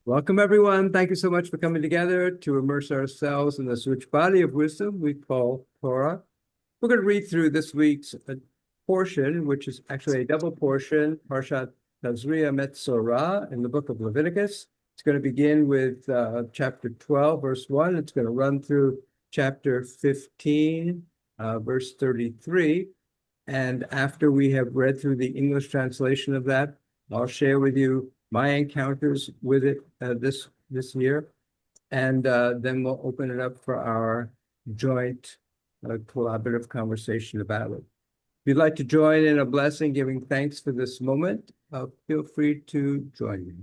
Welcome, everyone. Thank you so much for coming together to immerse ourselves in this rich body of wisdom we call Torah. We're going to read through this week's portion, which is actually a double portion, Parshat Tazria-Metzora in the book of Leviticus. It's going to begin with chapter 12, verse 1. It's going to run through chapter 15, verse 33. And after we have read through the English translation of that, I'll share with you my encounters with it this year, and then we'll open it up for our joint collaborative conversation about it. If you'd like to join in a blessing, giving thanks for this moment, feel free to join me.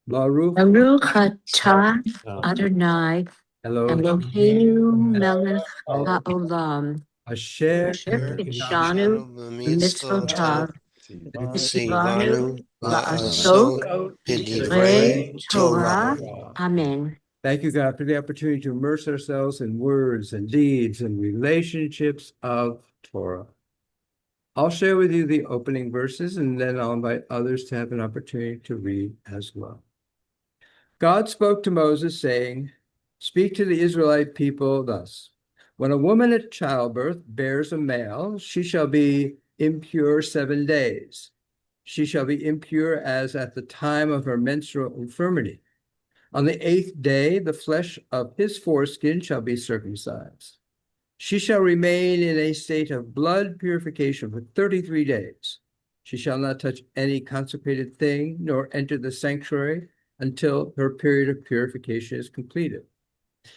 Baruch atah Adonai Eloheinu melech haolam Asher kidshanu b'mitzvotav Tzivanu la'asok b'divrei Torah. Amen. Thank you, God, for the opportunity to immerse ourselves in words and deeds and relationships of Torah. I'll share with you the opening verses, and then I'll invite others to have an opportunity to read as well. God spoke to Moses, saying, "Speak to the Israelite people thus. When a woman at childbirth bears a male, she shall be impure 7 days. She shall be impure as at the time of her menstrual infirmity. On the 8th day, the flesh of his foreskin shall be circumcised. She shall remain in a state of blood purification for 33 days. She shall not touch any consecrated thing, nor enter the sanctuary until her period of purification is completed.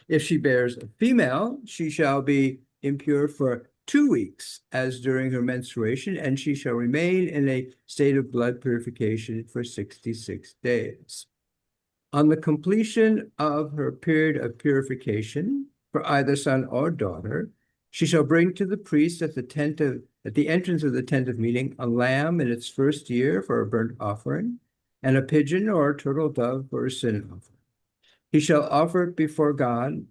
If she bears a female, she shall be impure for 2 weeks, as during her menstruation, and she shall remain in a state of blood purification for 66 days. On the completion of her period of purification for either son or daughter, she shall bring to the priest at the entrance of the tent of meeting a lamb in its first year for a burnt offering, and a pigeon or a turtle dove for a sin offering. He shall offer it before God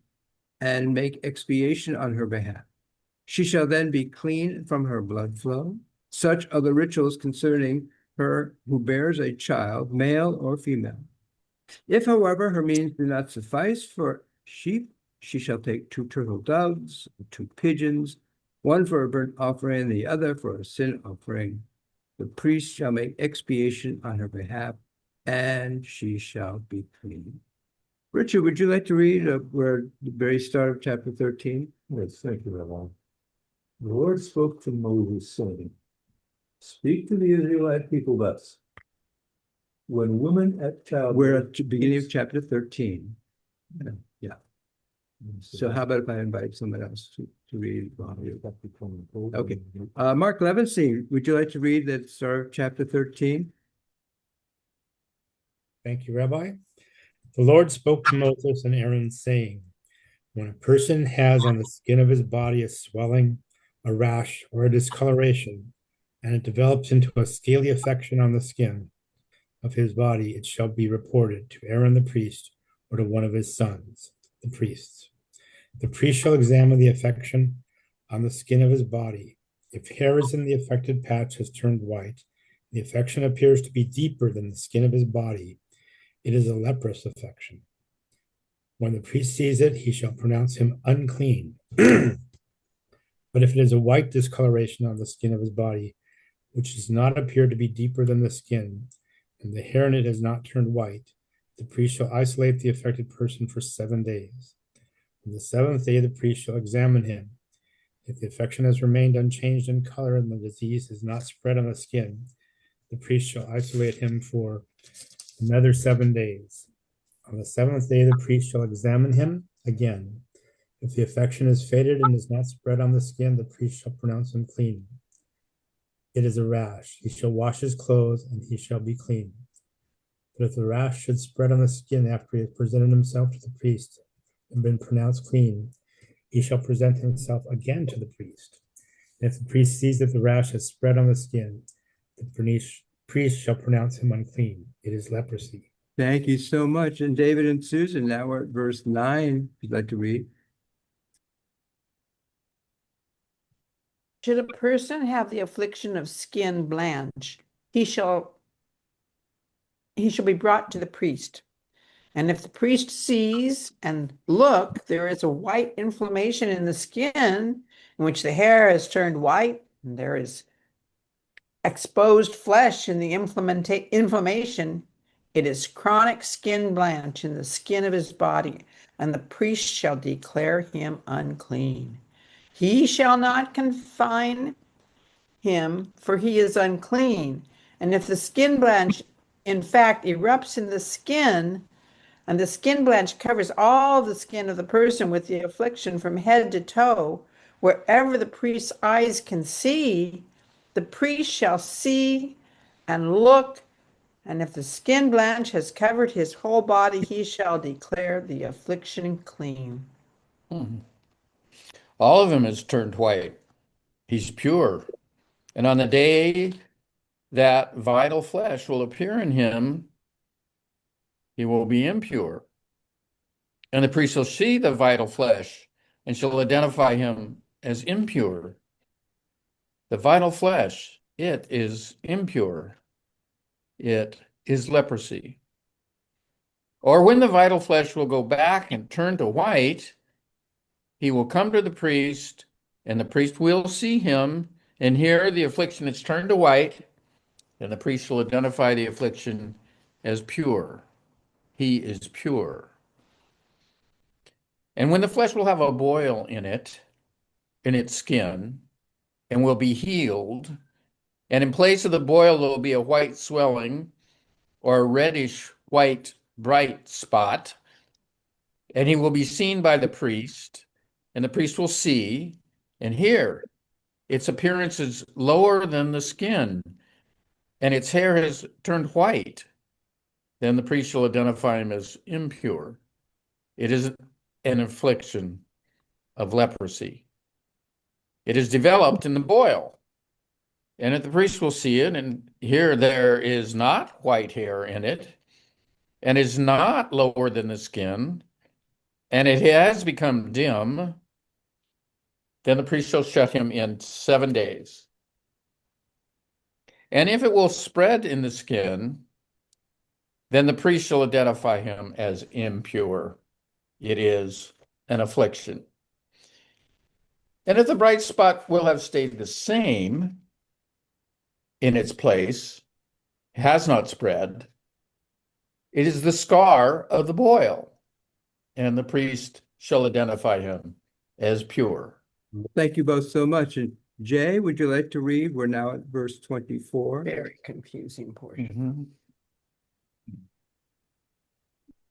and make expiation on her behalf. She shall then be clean from her blood flow. Such are the rituals concerning her who bears a child, male or female. If, however, her means do not suffice for sheep, she shall take 2 turtle doves, 2 pigeons, one for a burnt offering, and the other for a sin offering. The priest shall make expiation on her behalf, and she shall be clean." Richard, would you like to read where the very start of chapter 13? Yes, thank you, Rabbi. The Lord spoke to Moses, saying, "Speak to the Israelite people thus. When women at childbirth..." We're at the beginning of chapter 13. Yeah. So how about if I invite someone else to read? Okay. Mark Levinstein, would you like to read the start of chapter 13? Thank you, Rabbi. The Lord spoke to Moses and Aaron, saying, "When a person has on the skin of his body a swelling, a rash, or a discoloration, and it develops into a scaly affection on the skin of his body, it shall be reported to Aaron the priest or to one of his sons, the priests. The priest shall examine the affection on the skin of his body. If hair is in the affected patch has turned white, the affection appears to be deeper than the skin of his body, it is a leprous affection. When the priest sees it, he shall pronounce him unclean. But if it is a white discoloration on the skin of his body, which does not appear to be deeper than the skin, and the hair in it has not turned white, the priest shall isolate the affected person for 7 days. On the 7th day, the priest shall examine him. If the affection has remained unchanged in color and the disease is not spread on the skin, the priest shall isolate him for another 7 days. On the 7th day, the priest shall examine him again. If the affection is faded and is not spread on the skin, the priest shall pronounce him clean. It is a rash. He shall wash his clothes, and he shall be clean. But if the rash should spread on the skin after he has presented himself to the priest and been pronounced clean, he shall present himself again to the priest. And if the priest sees that the rash has spread on the skin, the priest shall pronounce him unclean. It is leprosy. Thank you so much. And David and Susan, now we're at verse 9, if you'd like to read. Should a person have the affliction of skin blanch, he shall be brought to the priest. And if the priest sees and look, there is a white inflammation in the skin in which the hair has turned white, and there is exposed flesh in the inflammation, it is chronic skin blanch in the skin of his body, and the priest shall declare him unclean. He shall not confine him, for he is unclean. And if the skin blanch, in fact, erupts in the skin, and the skin blanch covers all the skin of the person with the affliction from head to toe, wherever the priest's eyes can see, the priest shall see and look, and if the skin blanch has covered his whole body, he shall declare the affliction clean. All of him is turned white. He's pure. And on the day that vital flesh will appear in him, he will be impure. And the priest shall see the vital flesh and shall identify him as impure. The vital flesh, it is impure. It is leprosy. Or when the vital flesh will go back and turn to white, he will come to the priest, and the priest will see him, and here the affliction is turned to white, and the priest shall identify the affliction as pure. He is pure. And when the flesh will have a boil in it, in its skin, and will be healed, and in place of the boil there will be a white swelling or a reddish white bright spot, and he will be seen by the priest, and the priest will see, and here its appearance is lower than the skin, and its hair has turned white. Then the priest shall identify him as impure. It is an affliction of leprosy. It is developed in the boil. And if the priest will see it, and here there is not white hair in it, and is not lower than the skin, and it has become dim, then the priest shall shut him in 7 days. And if it will spread in the skin, then the priest shall identify him as impure. It is an affliction. And if the bright spot will have stayed the same in its place, has not spread, it is the scar of the boil, and the priest shall identify him as pure. Thank you both so much. And Jay, would you like to read? We're now at verse 24. Very confusing portion.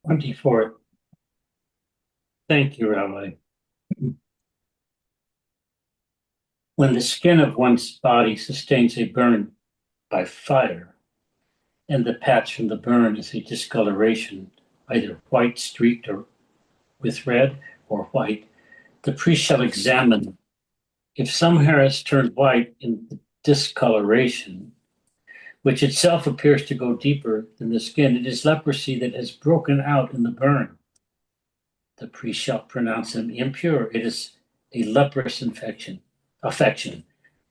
24. Thank you, Rabbi. When the skin of one's body sustains a burn by fire, and the patch from the burn is a discoloration, either white streaked or with red or white, the priest shall examine. If some hair has turned white in the discoloration, which itself appears to go deeper than the skin, it is leprosy that has broken out in the burn. The priest shall pronounce him impure. It is a leprous affection.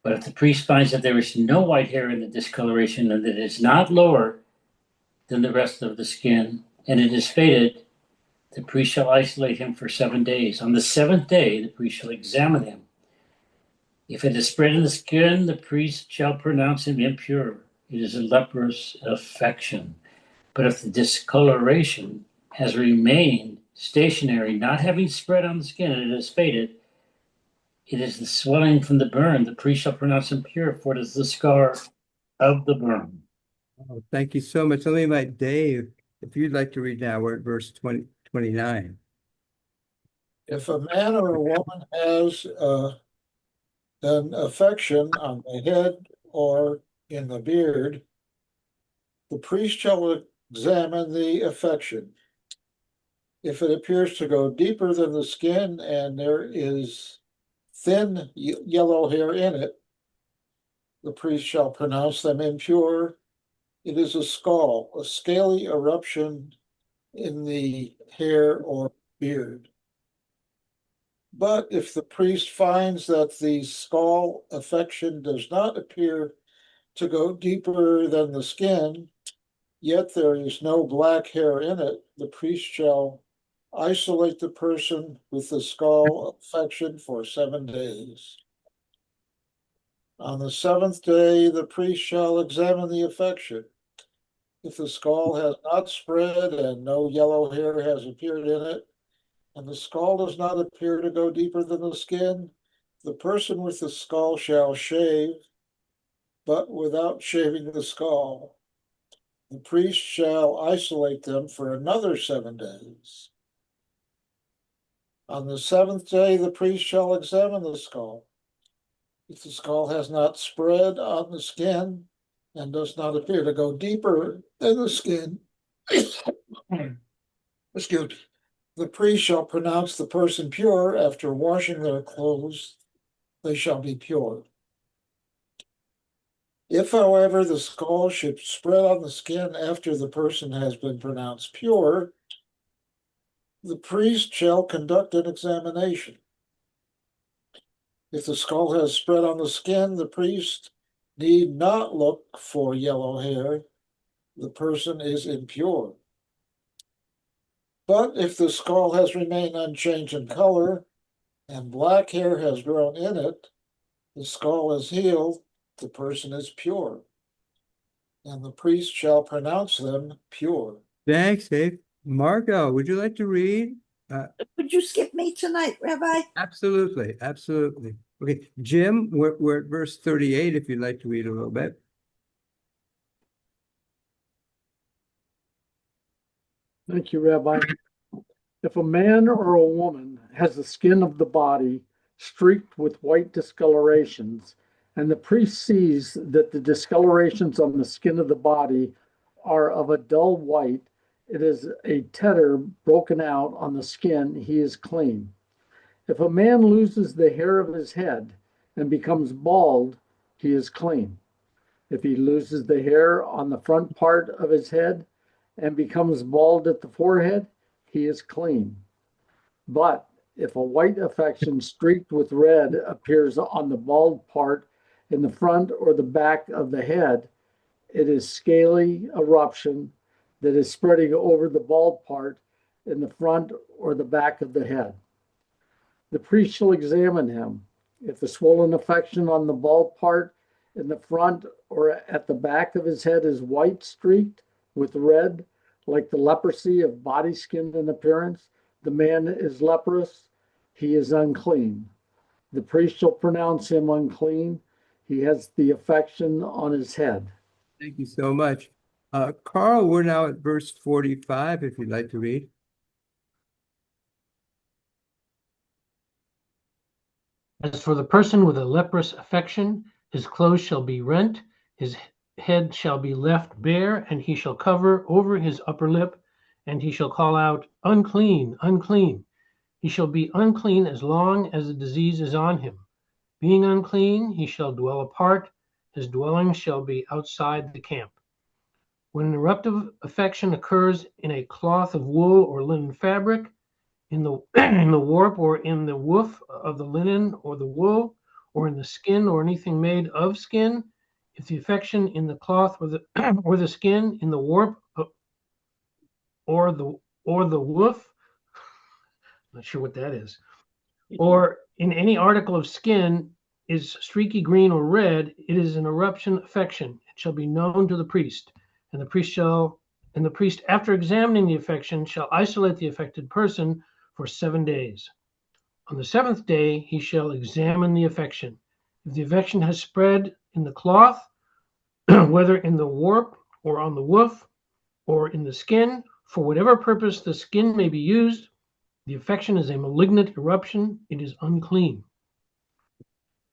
But if the priest finds that there is no white hair in the discoloration and that it is not lower than the rest of the skin, and it is faded, the priest shall isolate him for 7 days. On the 7th day, the priest shall examine him. If it is spread in the skin, the priest shall pronounce him impure. It is a leprous affection. But if the discoloration has remained stationary, not having spread on the skin, and it has faded, it is the swelling from the burn. The priest shall pronounce him pure, for it is the scar of the burn. Oh, thank you so much. Let me invite Dave, if you'd like to read now. We're at verse 29. If a man or a woman has an affection on the head or in the beard, the priest shall examine the affection. If it appears to go deeper than the skin and there is thin yellow hair in it, the priest shall pronounce them impure. It is a scald, a scaly eruption in the hair or beard. But if the priest finds that the scald affection does not appear to go deeper than the skin, yet there is no black hair in it, the priest shall isolate the person with the skull affection for 7 days. On the 7th day, the priest shall examine the affection. If the skull has not spread and no yellow hair has appeared in it, and the skull does not appear to go deeper than the skin, the person with the skull shall shave, but without shaving the skull. The priest shall isolate them for another 7 days. On the 7th day, the priest shall examine the skull. If the skull has not spread on the skin and does not appear to go deeper than the skin, excuse me, the priest shall pronounce the person pure after washing their clothes. They shall be pure. If, however, the skull should spread on the skin after the person has been pronounced pure, the priest shall conduct an examination. If the skull has spread on the skin, the priest need not look for yellow hair. The person is impure. But if the skull has remained unchanged in color and black hair has grown in it, the skull is healed, the person is pure, and the priest shall pronounce them pure. Thanks, Dave. Margot, would you like to read? Would you skip me tonight, Rabbi? Absolutely, absolutely. Okay, Jim, we're at verse 38, if you'd like to read a little bit. Thank you, Rabbi. If a man or a woman has the skin of the body streaked with white discolorations, and the priest sees that the discolorations on the skin of the body are of a dull white, it is a tetter broken out on the skin, he is clean. If a man loses the hair of his head and becomes bald, he is clean. If he loses the hair on the front part of his head and becomes bald at the forehead, he is clean. But if a white affection streaked with red appears on the bald part in the front or the back of the head, it is scaly eruption that is spreading over the bald part in the front or the back of the head. The priest shall examine him. If the swollen affection on the bald part in the front or at the back of his head is white streaked with red, like the leprosy of body skin in appearance, the man is leprous, he is unclean. The priest shall pronounce him unclean. He has the affection on his head. Thank you so much. Carl, we're now at verse 45, if you'd like to read. As for the person with a leprous affection, his clothes shall be rent, his head shall be left bare, and he shall cover over his upper lip, and he shall call out, unclean, unclean. He shall be unclean as long as the disease is on him. Being unclean, he shall dwell apart, his dwelling shall be outside the camp. When an eruptive affection occurs in a cloth of wool or linen fabric, in the warp or in the woof of the linen or the wool, or in the skin or anything made of skin, if the affection in the cloth or the or the skin, in the warp or the woof, not sure what that is, or in any article of skin is streaky green or red, it is an eruption affection. It shall be known to the priest, and the priest, after examining the affection, shall isolate the affected person for 7 days. On the 7th day, he shall examine the affection. If the affection has spread in the cloth, whether in the warp or on the woof or in the skin, for whatever purpose the skin may be used, the affection is a malignant eruption. It is unclean.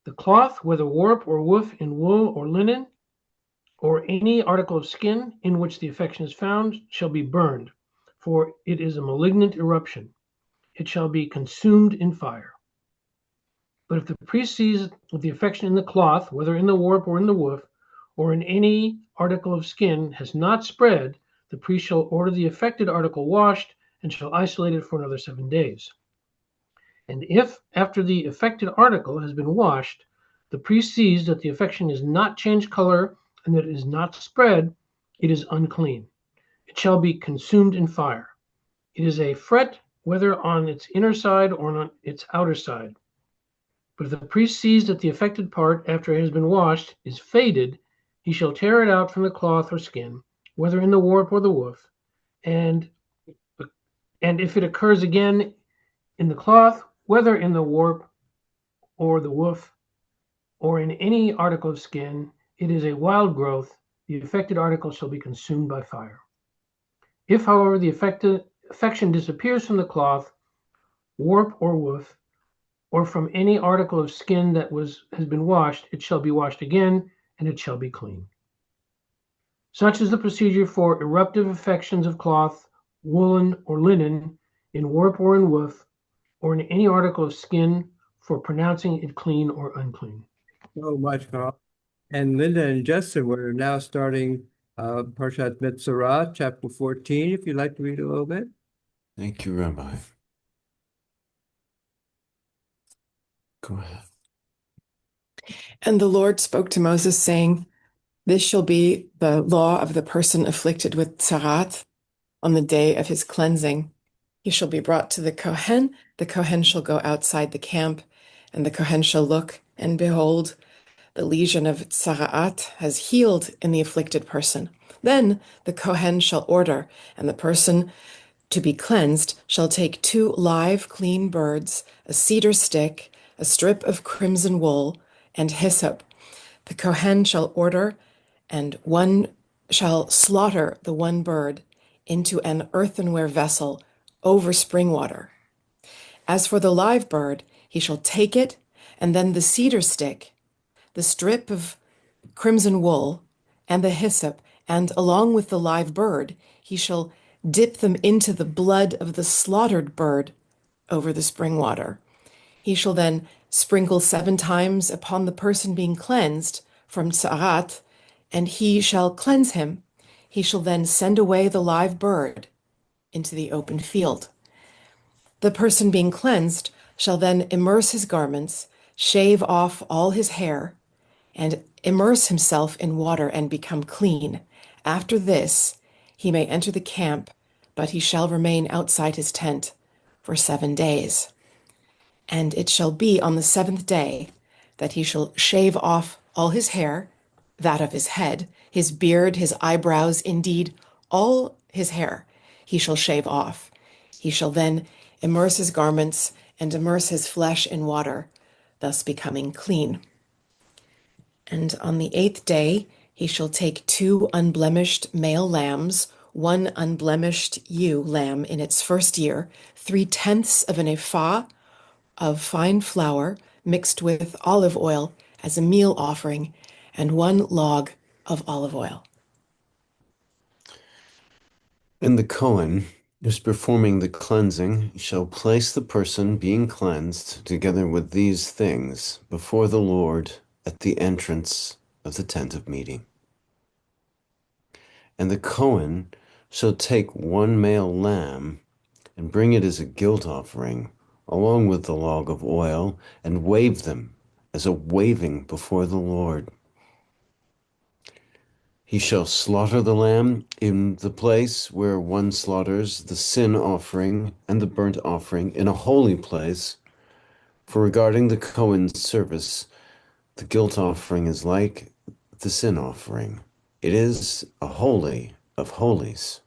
The cloth, whether warp or woof in wool or linen, or any article of skin in which the affection is found, shall be burned, for it is a malignant eruption. It shall be consumed in fire. But if the priest sees the affection in the cloth, whether in the warp or in the woof, or in any article of skin, has not spread, the priest shall order the affected article washed and shall isolate it for another 7 days. And if, after the affected article has been washed, the priest sees that the affection is not changed color and that it is not spread, it is unclean. it shall be consumed in fire. It is a fret, whether on its inner side or on its outer side. But if the priest sees that the affected part, after it has been washed, is faded, he shall tear it out from the cloth or skin, whether in the warp or the woof, and if it occurs again in the cloth, whether in the warp or the woof, or in any article of skin, it is a wild growth, the affected article shall be consumed by fire. If, however, the affection disappears from the cloth, warp or woof, or from any article of skin that has been washed, it shall be washed again, and it shall be clean. Such is the procedure for eruptive affections of cloth, woolen, or linen, in warp or in woof, or in any article of skin, for pronouncing it clean or unclean. So much, Carl. And Linda and Justin, we're now starting Parshat Metzora, chapter 14, if you'd like to read a little bit. Thank you, Rabbi. Go ahead. And the Lord spoke to Moses, saying, "This shall be the law of the person afflicted with tzarat on the day of his cleansing. He shall be brought to the Kohen. The Kohen shall go outside the camp, and the Kohen shall look, and behold, the lesion of tzarat has healed in the afflicted person. Then the Kohen shall order, and the person to be cleansed shall take 2 live, clean birds, a cedar stick, a strip of crimson wool, and hyssop. The Kohen shall order, and one shall slaughter the one bird into an earthenware vessel over spring water. As for the live bird, he shall take it, and then the cedar stick, the strip of crimson wool, and the hyssop, and along with the live bird, he shall dip them into the blood of the slaughtered bird over the spring water. He shall then sprinkle 7 times upon the person being cleansed from tzarat, and he shall cleanse him. He shall then send away the live bird into the open field. The person being cleansed shall then immerse his garments, shave off all his hair, and immerse himself in water and become clean. After this, he may enter the camp, but he shall remain outside his tent for 7 days. And it shall be on the 7th day that he shall shave off all his hair, that of his head, his beard, his eyebrows, indeed, all his hair he shall shave off. He shall then immerse his garments and immerse his flesh in water, thus becoming clean. And on the 8th day he shall take 2 unblemished male lambs, 1 unblemished ewe lamb in its first year, 3/10 of an ephah of fine flour mixed with olive oil as a meal offering, and 1 log of olive oil. And the Kohen, who's performing the cleansing, shall place the person being cleansed together with these things before the Lord at the entrance of the tent of meeting. And the Kohen shall take 1 male lamb and bring it as a guilt offering, along with the log of oil, and wave them as a waving before the Lord. He shall slaughter the lamb in the place where one slaughters the sin offering and the burnt offering in a holy place. For regarding the Kohen's service, the guilt offering is like the sin offering. It is a holy of holies.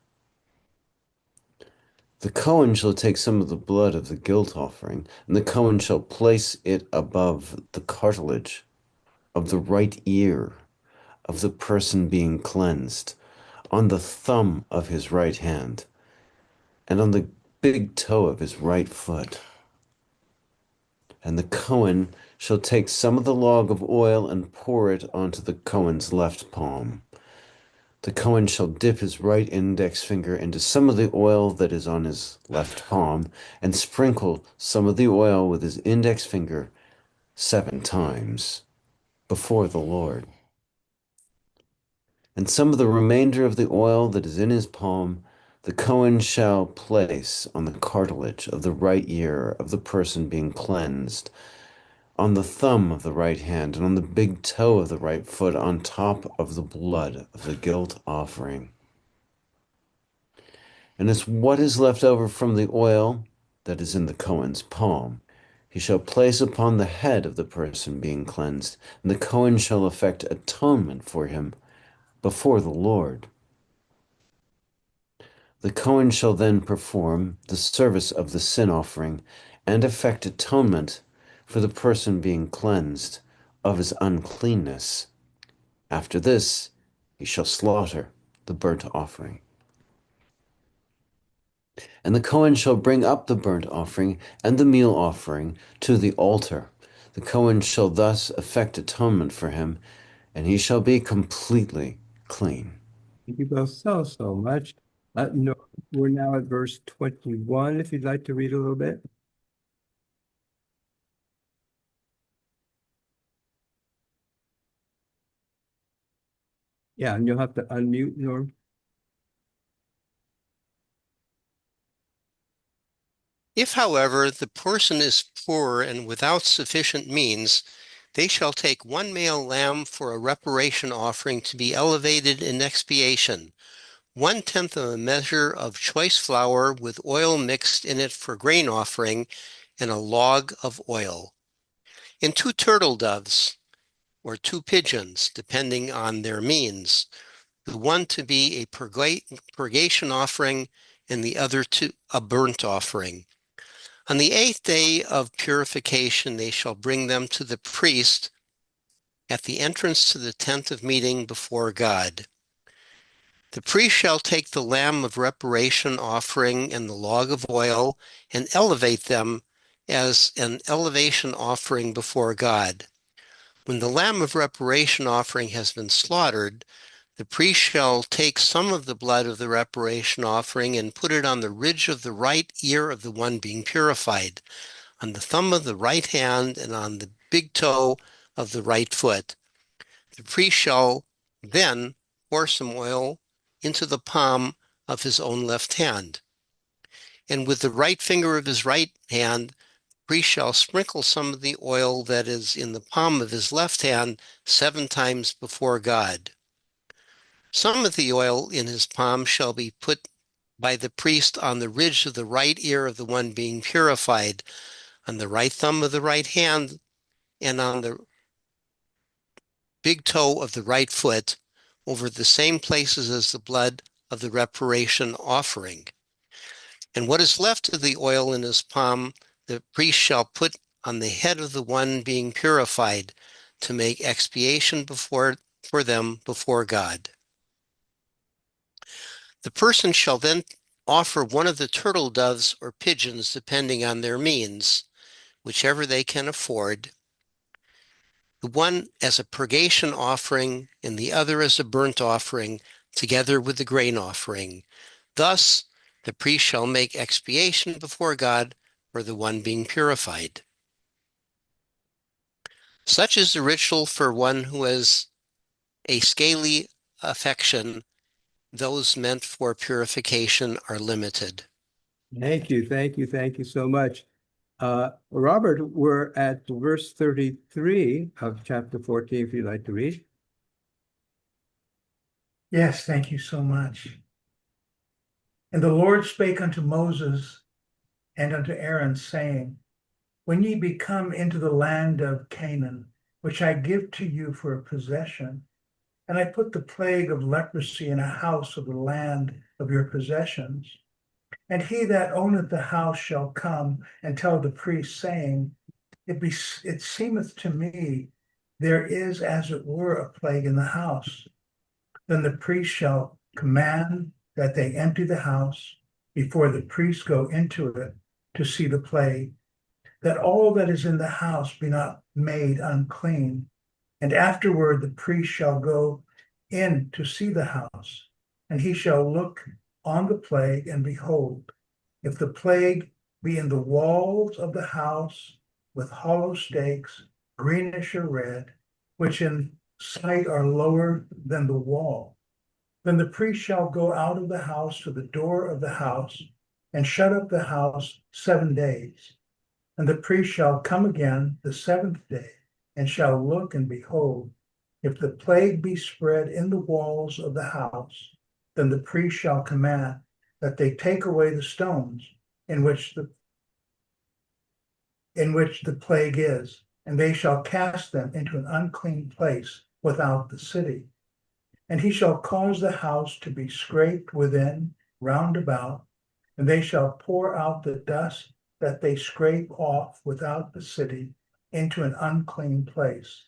The Kohen shall take some of the blood of the guilt offering, and the Kohen shall place it above the cartilage of the right ear of the person being cleansed, on the thumb of his right hand, and on the big toe of his right foot. And the Kohen shall take some of the log of oil and pour it onto the Kohen's left palm. The Kohen shall dip his right index finger into some of the oil that is on his left palm, and sprinkle some of the oil with his index finger 7 times before the Lord. And some of the remainder of the oil that is in his palm, the Kohen shall place on the cartilage of the right ear of the person being cleansed, on the thumb of the right hand, and on the big toe of the right foot, on top of the blood of the guilt offering. And as what is left over from the oil that is in the Cohen's palm, he shall place upon the head of the person being cleansed, and the Cohen shall effect atonement for him before the Lord. The Cohen shall then perform the service of the sin offering and effect atonement for the person being cleansed of his uncleanness. After this, he shall slaughter the burnt offering. And the Cohen shall bring up the burnt offering and the meal offering to the altar. The Cohen shall thus effect atonement for him, and he shall be completely clean. Thank you both so much. No, we're now at verse 21, if you'd like to read a little bit. Yeah, and you'll have to unmute, Norm. If, however, the person is poor and without sufficient means, they shall take one male lamb for a reparation offering to be elevated in expiation, 1/10 of a measure of choice flour with oil mixed in it for grain offering, and a log of oil. And 2 turtle doves, or 2 pigeons, depending on their means, the one to be a purgation offering and the other to a burnt offering. On the 8th day of purification, they shall bring them to the priest at the entrance to the tent of meeting before God. The priest shall take the lamb of reparation offering and the log of oil and elevate them as an elevation offering before God. When the lamb of reparation offering has been slaughtered, the priest shall take some of the blood of the reparation offering and put it on the ridge of the right ear of the one being purified, on the thumb of the right hand, and on the big toe of the right foot. The priest shall then pour some oil into the palm of his own left hand. And with the right finger of his right hand, the priest shall sprinkle some of the oil that is in the palm of his left hand 7 times before God. Some of the oil in his palm shall be put by the priest on the ridge of the right ear of the one being purified, on the right thumb of the right hand, and on the big toe of the right foot, over the same places as the blood of the reparation offering. And what is left of the oil in his palm, the priest shall put on the head of the one being purified, to make expiation for them before God. The person shall then offer one of the turtle doves or pigeons, depending on their means, whichever they can afford, the one as a purgation offering and the other as a burnt offering, together with the grain offering. Thus, the priest shall make expiation before God for the one being purified. Such is the ritual for one who has a scaly affection. Those meant for purification are limited. Thank you so much. Robert, we're at verse 33 of chapter 14, if you'd like to read. Yes, thank you so much. And the Lord spake unto Moses and unto Aaron, saying, When ye be come into the land of Canaan, which I give to you for a possession, and I put the plague of leprosy in a house of the land of your possessions, and he that owneth the house shall come and tell the priest, saying, It seemeth to me there is as it were a plague in the house. Then the priest shall command that they empty the house before the priests go into it to see the plague, that all that is in the house be not made unclean. And afterward the priest shall go in to see the house, and he shall look on the plague, and behold, if the plague be in the walls of the house with hollow stakes, greenish or red, which in sight are lower than the wall, then the priest shall go out of the house to the door of the house and shut up the house 7 days. And the priest shall come again the 7th day and shall look, and behold, if the plague be spread in the walls of the house, then the priest shall command that they take away the stones in which the plague is, and they shall cast them into an unclean place without the city. And he shall cause the house to be scraped within round about, and they shall pour out the dust that they scrape off without the city into an unclean place.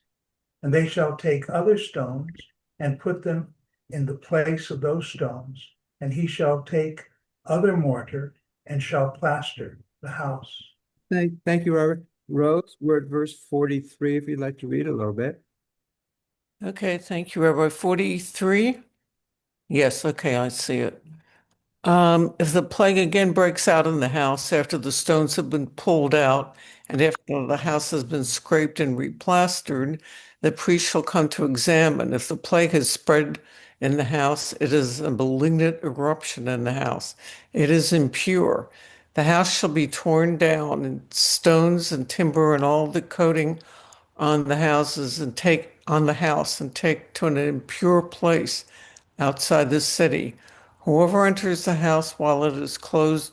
And they shall take other stones and put them in the place of those stones, and he shall take other mortar and shall plaster the house. Thank you, Robert. Rose, we're at verse 43, if you'd like to read a little bit. Okay, thank you, Rabbi. 43? Yes, okay, I see it. If the plague again breaks out in the house after the stones have been pulled out and after the house has been scraped and replastered, the priest shall come to examine. If the plague has spread in the house, it is a malignant eruption in the house. It is impure. The house shall be torn down, and stones and timber and all the coating on the houses and take to an impure place outside the city. Whoever enters the house while it is closed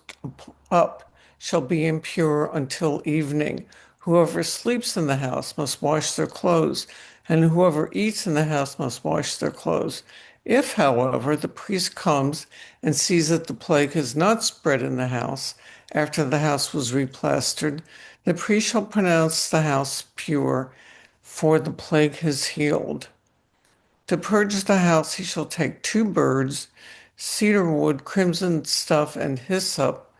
up shall be impure until evening. Whoever sleeps in the house must wash their clothes, and whoever eats in the house must wash their clothes. If, however, the priest comes and sees that the plague has not spread in the house after the house was replastered, the priest shall pronounce the house pure, for the plague has healed. To purge the house, he shall take 2 birds, cedar wood, crimson stuff, and hyssop.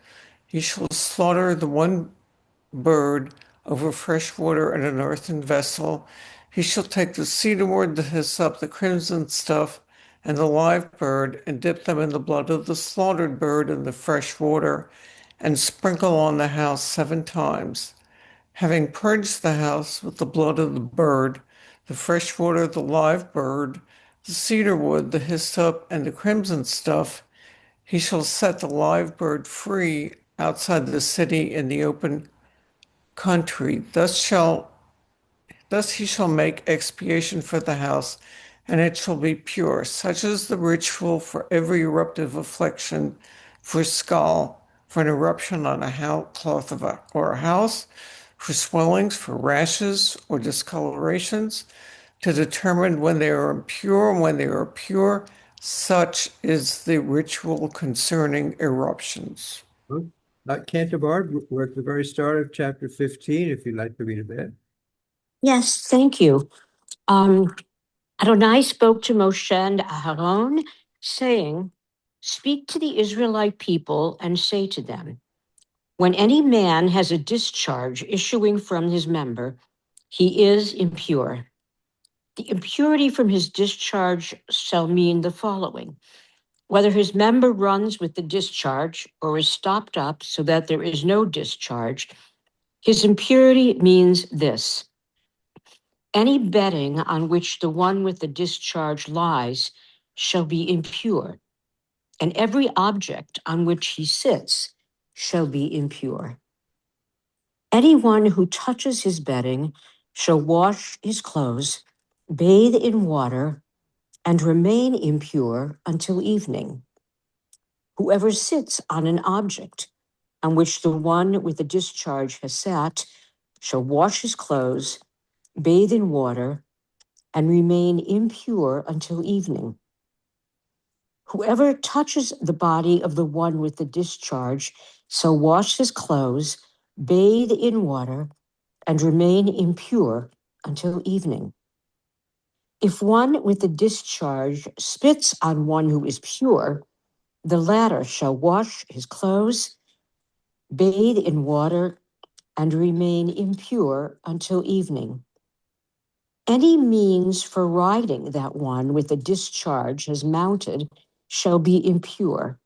He shall slaughter the one bird over fresh water in an earthen vessel. He shall take the cedar wood, the hyssop, the crimson stuff, and the live bird, and dip them in the blood of the slaughtered bird in the fresh water, and sprinkle on the house 7 times. Having purged the house with the blood of the bird, the fresh water, the live bird, the cedar wood, the hyssop, and the crimson stuff, he shall set the live bird free outside the city in the open country. Thus he shall make expiation for the house, and it shall be pure. Such is the ritual for every eruptive affliction, for scald, for an eruption on a cloth of or a house, for swellings, for rashes or discolorations, to determine when they are impure and when they are pure. Such is the ritual concerning eruptions. Canterbury, we're at the very start of chapter 15, if you'd like to read a bit. Yes, thank you. Adonai spoke to Moshe and Aaron, saying, "Speak to the Israelite people and say to them, when any man has a discharge issuing from his member, he is impure. The impurity from his discharge shall mean the following: whether his member runs with the discharge or is stopped up so that there is no discharge, his impurity means this: any bedding on which the one with the discharge lies shall be impure, and every object on which he sits shall be impure. Anyone who touches his bedding shall wash his clothes, bathe in water, and remain impure until evening. Whoever sits on an object on which the one with the discharge has sat shall wash his clothes, bathe in water, and remain impure until evening. Whoever touches the body of the one with the discharge shall wash his clothes, bathe in water, and remain impure until evening. If one with the discharge spits on one who is pure, the latter shall wash his clothes, bathe in water, and remain impure until evening. Any means for riding that one with the discharge has mounted shall be impure.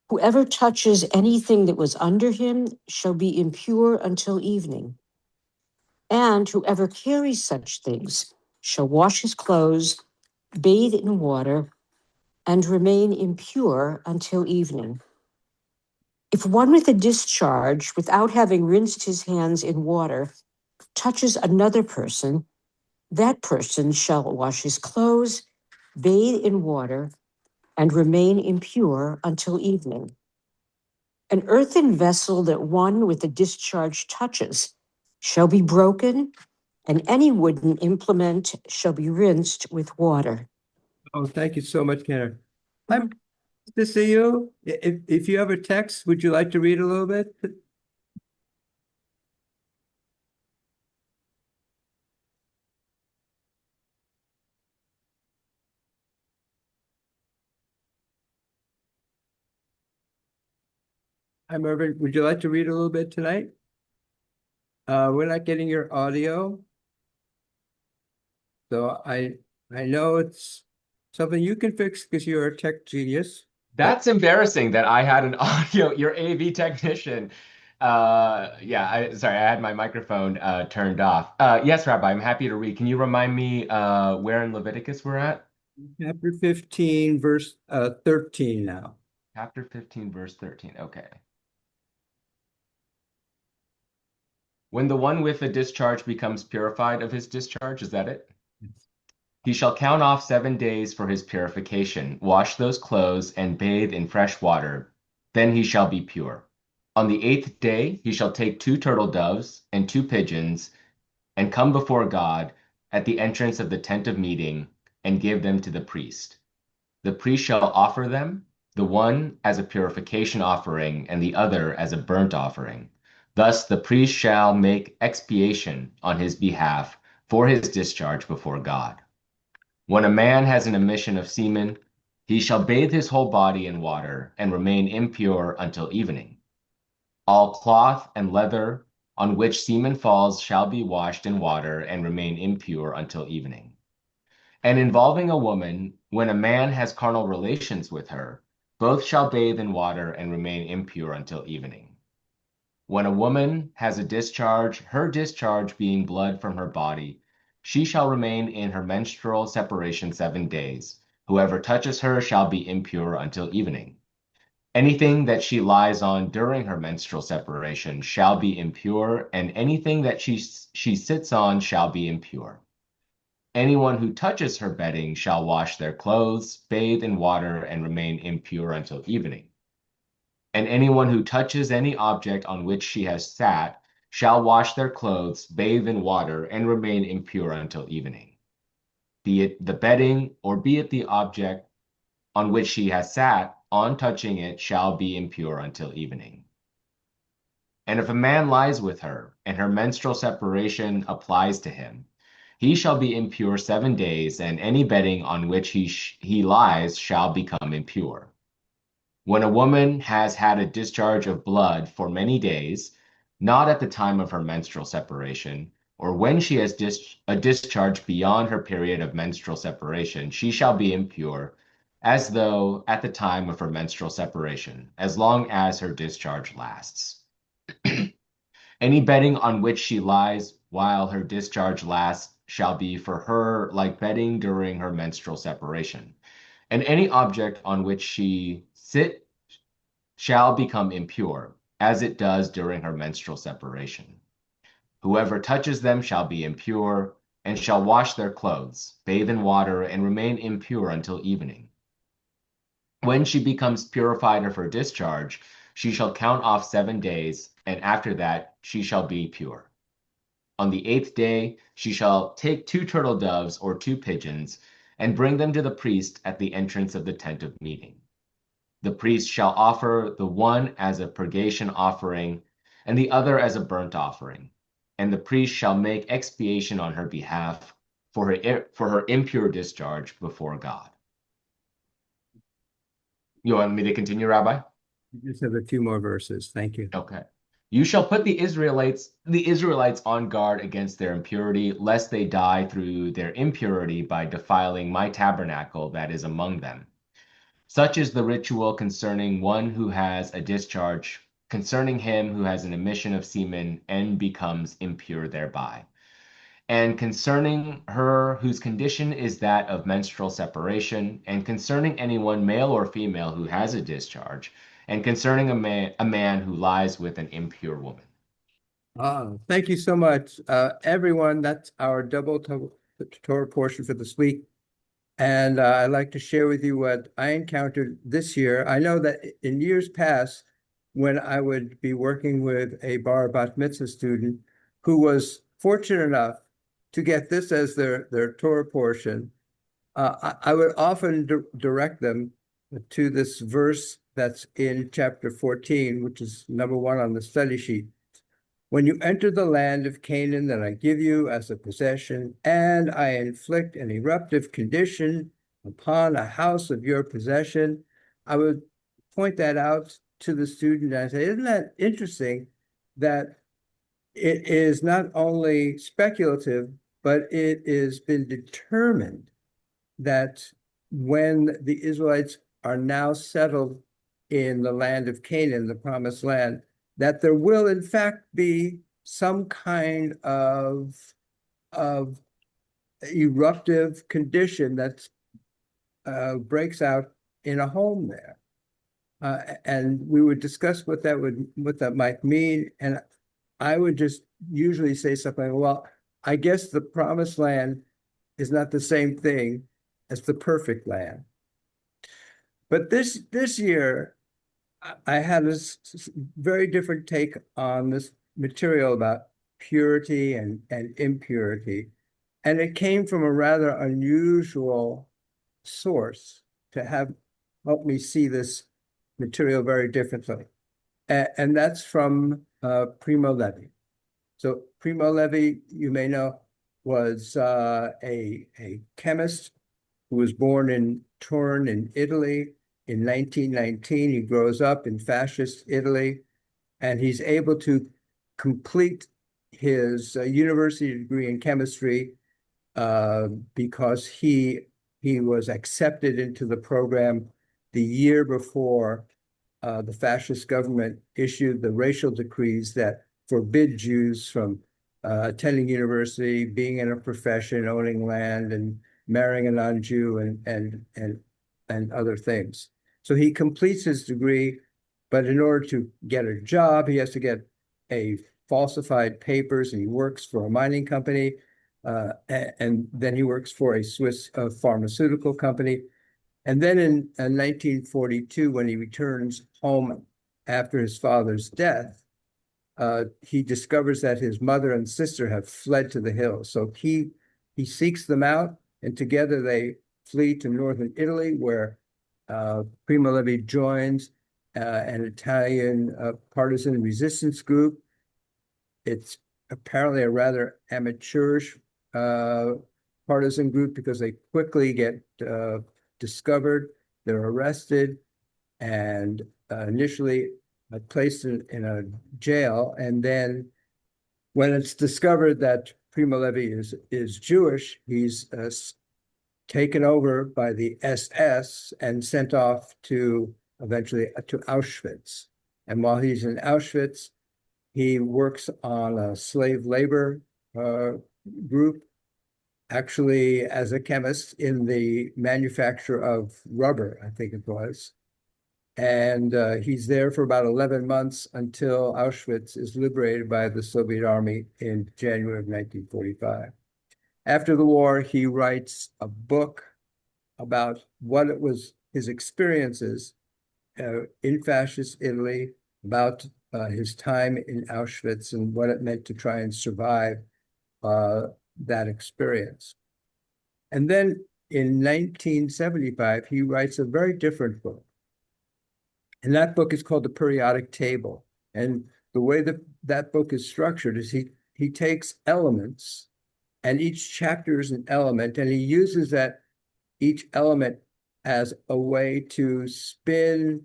Whoever touches anything that was under him shall be impure until evening. And whoever carries such things shall wash his clothes, bathe in water, and remain impure until evening. If one with a discharge, without having rinsed his hands in water, touches another person, that person shall wash his clothes, bathe in water, and remain impure until evening. An earthen vessel that one with a discharge touches shall be broken, and any wooden implement shall be rinsed with water. Oh, thank you so much, Karen. I'm good to see you. If you have a text, would you like to read a little bit? Hi, Mervyn. Would you like to read a little bit tonight? We're not getting your audio. So I know it's something you can fix because you're a tech genius. That's embarrassing that I had an audio, your AV technician. Sorry, I had my microphone turned off. Yes, Rabbi, I'm happy to read. Can you remind me where in Leviticus we're at? Chapter 15, verse 13 now. Chapter 15, verse 13. Okay. When the one with the discharge becomes purified of his discharge, is that it? Yes. He shall count off 7 days for his purification, wash those clothes, and bathe in fresh water. Then he shall be pure. On the 8th day he shall take 2 turtle doves and 2 pigeons, and come before God at the entrance of the tent of meeting, and give them to the priest. The priest shall offer them, the one as a purification offering, and the other as a burnt offering. Thus the priest shall make expiation on his behalf for his discharge before God. When a man has an emission of semen, he shall bathe his whole body in water and remain impure until evening. All cloth and leather on which semen falls shall be washed in water and remain impure until evening. And involving a woman, when a man has carnal relations with her, both shall bathe in water and remain impure until evening. When a woman has a discharge, her discharge being blood from her body, she shall remain in her menstrual separation 7 days. Whoever touches her shall be impure until evening. Anything that she lies on during her menstrual separation shall be impure, and anything that she sits on shall be impure. Anyone who touches her bedding shall wash their clothes, bathe in water, and remain impure until evening. And anyone who touches any object on which she has sat shall wash their clothes, bathe in water, and remain impure until evening. Be it the bedding, or be it the object on which she has sat, on touching it shall be impure until evening. And if a man lies with her, and her menstrual separation applies to him, he shall be impure 7 days, and any bedding on which he lies shall become impure. When a woman has had a discharge of blood for many days, not at the time of her menstrual separation, or when she has a discharge beyond her period of menstrual separation, she shall be impure, as though at the time of her menstrual separation, as long as her discharge lasts. Any bedding on which she lies while her discharge lasts shall be for her like bedding during her menstrual separation, and any object on which she sit shall become impure, as it does during her menstrual separation. Whoever touches them shall be impure, and shall wash their clothes, bathe in water, and remain impure until evening. When she becomes purified of her discharge, she shall count off 7 days, and after that she shall be pure. On the 8th day she shall take 2 turtle doves or 2 pigeons, and bring them to the priest at the entrance of the tent of meeting. The priest shall offer the one as a purgation offering, and the other as a burnt offering. And the priest shall make expiation on her behalf for her impure discharge before God. You want me to continue, Rabbi? We just have a few more verses. Thank you. Okay. You shall put the Israelites on guard against their impurity, lest they die through their impurity by defiling my tabernacle that is among them. Such is the ritual concerning one who has a discharge, concerning him who has an emission of semen and becomes impure thereby, and concerning her whose condition is that of menstrual separation, and concerning anyone, male or female, who has a discharge, and concerning a man who lies with an impure woman. Thank you so much, everyone. That's our double Torah portion for this week. And I'd like to share with you what I encountered this year. I know that in years past, when I would be working with a bar bat mitzvah student who was fortunate enough to get this as their Torah portion, I would often direct them to this verse that's in chapter 14, which is number 1 on the study sheet. When you enter the land of Canaan that I give you as a possession, and I inflict an eruptive condition upon a house of your possession, I would point that out to the student and I say, isn't that interesting that it is not only speculative, but it has been determined that when the Israelites are now settled in the land of Canaan, the promised land, that there will in fact be some kind of eruptive condition that breaks out in a home there. And we would discuss what that might mean. And I would just usually say something, well, I guess the promised land is not the same thing as the perfect land. But this year, I had a very different take on this material about purity and impurity. And it came from a rather unusual source to have helped me see this material very differently. And that's from Primo Levi. So Primo Levi, you may know, was a chemist who was born in Turin in Italy in 1919. He grows up in fascist Italy, and he's able to complete his university degree in chemistry because he was accepted into the program the year before the fascist government issued the racial decrees that forbid Jews from attending university, being in a profession, owning land, and marrying a non-Jew, and other things. So he completes his degree, but in order to get a job, he has to get a falsified papers, and he works for a mining company, and then he works for a Swiss pharmaceutical company. And then in 1942, when he returns home after his father's death, he discovers that his mother and sister have fled to the hills. So he seeks them out, and together they flee to northern Italy, where Primo Levi joins an Italian partisan resistance group. It's apparently a rather amateurish partisan group because they quickly get discovered. They're arrested and initially placed in a jail. And then when it's discovered that Primo Levi is Jewish, he's taken over by the SS and sent off to eventually to Auschwitz. And while he's in Auschwitz, he works on a slave labor group, actually as a chemist in the manufacture of rubber, I think it was. And he's there for about 11 months until Auschwitz is liberated by the Soviet Army in January of 1945. After the war, he writes a book about what it was, his experiences in fascist Italy, about his time in Auschwitz and what it meant to try and survive that experience. And then in 1975, he writes a very different book. And that book is called The Periodic Table. And the way that book is structured is he takes elements, and each chapter is an element, and he uses that each element as a way to spin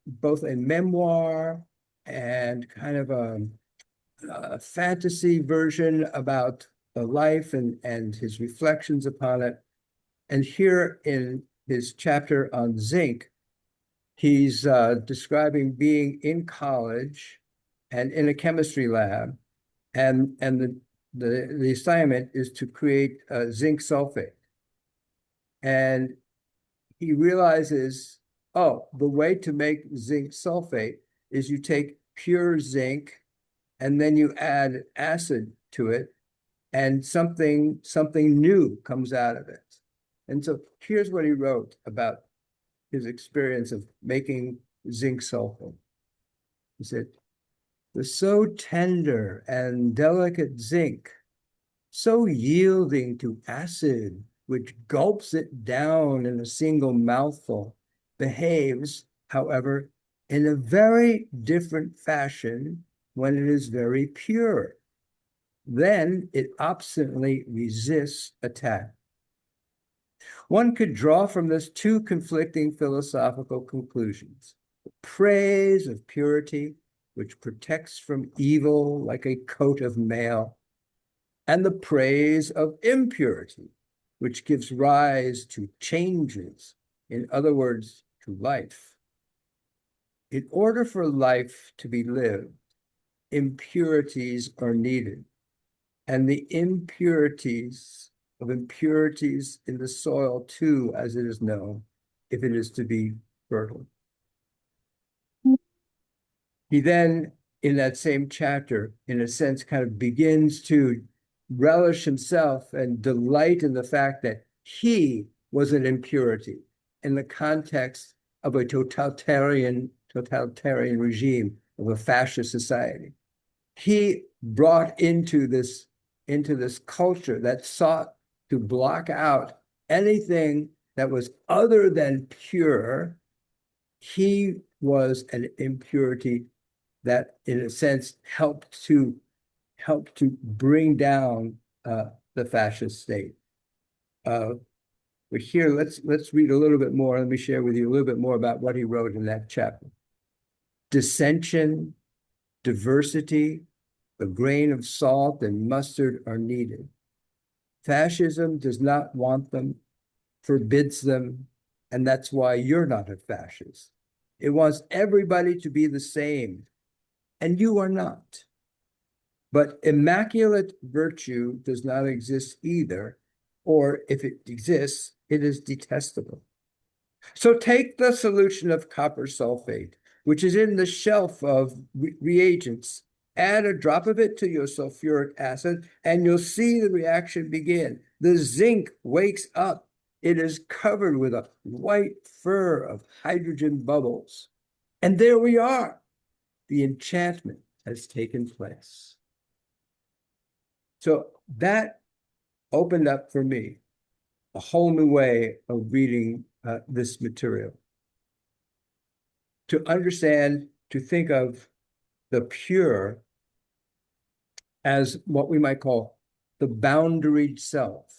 both a memoir and kind of a fantasy version about the life and his reflections upon it. And here in his chapter on zinc, he's describing being in college and in a chemistry lab, and the assignment is to create zinc sulfate. And he realizes, oh, the way to make zinc sulfate is you take pure zinc and then you add acid to it, and something new comes out of it. And so here's what he wrote about his experience of making zinc sulfur. He said, the so tender and delicate zinc, so yielding to acid, which gulps it down in a single mouthful, behaves, however, in a very different fashion when it is very pure. Then it obstinately resists attack. One could draw from this two conflicting philosophical conclusions: the praise of purity, which protects from evil like a coat of mail, and the praise of impurity, which gives rise to changes, in other words, to life. In order for life to be lived, impurities are needed, and the impurities in the soil too, as it is known, if it is to be fertile. He then, in that same chapter, in a sense, kind of begins to relish himself and delight in the fact that he was an impurity in the context of a totalitarian regime, of a fascist society. He brought into this culture that sought to block out anything that was other than pure. He was an impurity that, in a sense, helped to bring down the fascist state. But here, let's read a little bit more. Let me share with you a little bit more about what he wrote in that chapter. Dissension, diversity, a grain of salt and mustard are needed. Fascism does not want them, forbids them, and that's why you're not a fascist. It wants everybody to be the same, and you are not. But immaculate virtue does not exist either, or if it exists, it is detestable. So take the solution of copper sulfate, which is in the shelf of reagents. Add a drop of it to your sulfuric acid, and you'll see the reaction begin. The zinc wakes up. It is covered with a white fur of hydrogen bubbles. And there we are. The enchantment has taken place. So that opened up for me a whole new way of reading this material. To understand, to think of the pure as what we might call the boundaried self,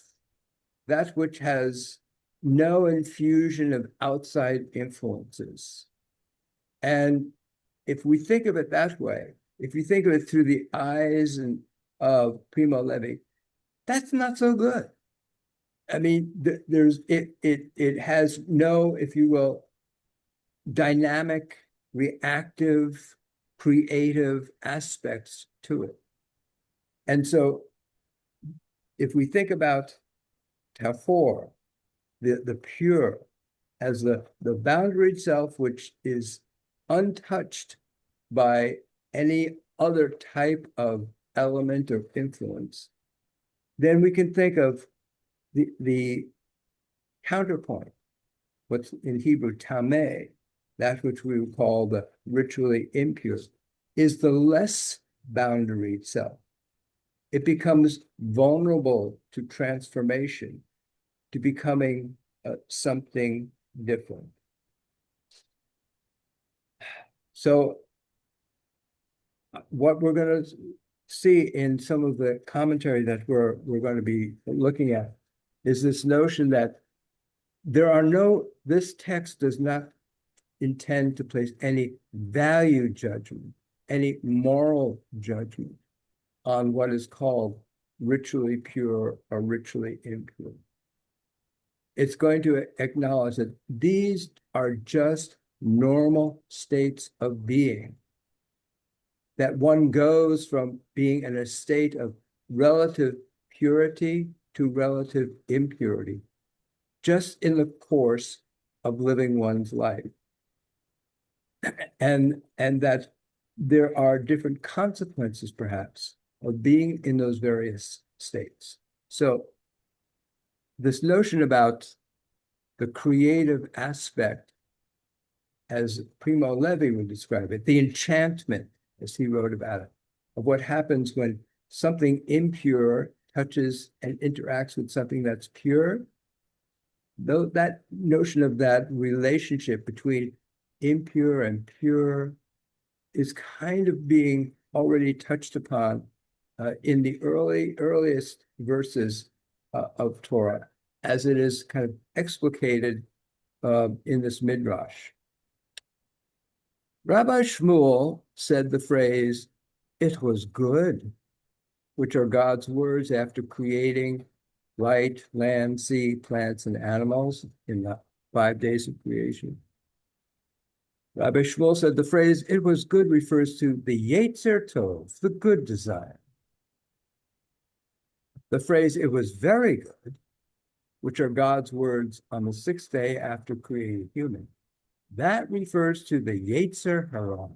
that which has no infusion of outside influences. And if we think of it that way, if you think of it through the eyes of Primo Levi, that's not so good. I mean, it has no, if you will, dynamic, reactive, creative aspects to it. And so if we think about Tafor, the pure, as the boundaried self, which is untouched by any other type of element or influence, then we can think of the counterpoint, what's in Hebrew tameh, that which we would call the ritually impure, is the less boundaried self. It becomes vulnerable to transformation, to becoming something different. So what we're going to see in some of the commentary that we're going to be looking at is this notion that this text does not intend to place any value judgment, any moral judgment on what is called ritually pure or ritually impure. It's going to acknowledge that these are just normal states of being, that one goes from being in a state of relative purity to relative impurity, just in the course of living one's life. And that there are different consequences, perhaps, of being in those various states. So this notion about the creative aspect, as Primo Levi would describe it, the enchantment, as he wrote about it, of what happens when something impure touches and interacts with something that's pure. Though that notion of that relationship between impure and pure is kind of being already touched upon in the earliest verses of Torah, as it is kind of explicated in this midrash. Rabbi Shmuel said the phrase, "It was good," which are God's words after creating light, land, sea, plants, and animals in the 5 days of creation. Rabbi Shmuel said the phrase, "It was good," refers to the Yetzer Tov, the good desire. The phrase, "It was very good," which are God's words on the 6th day after creating human, that refers to the Yetzer Hara,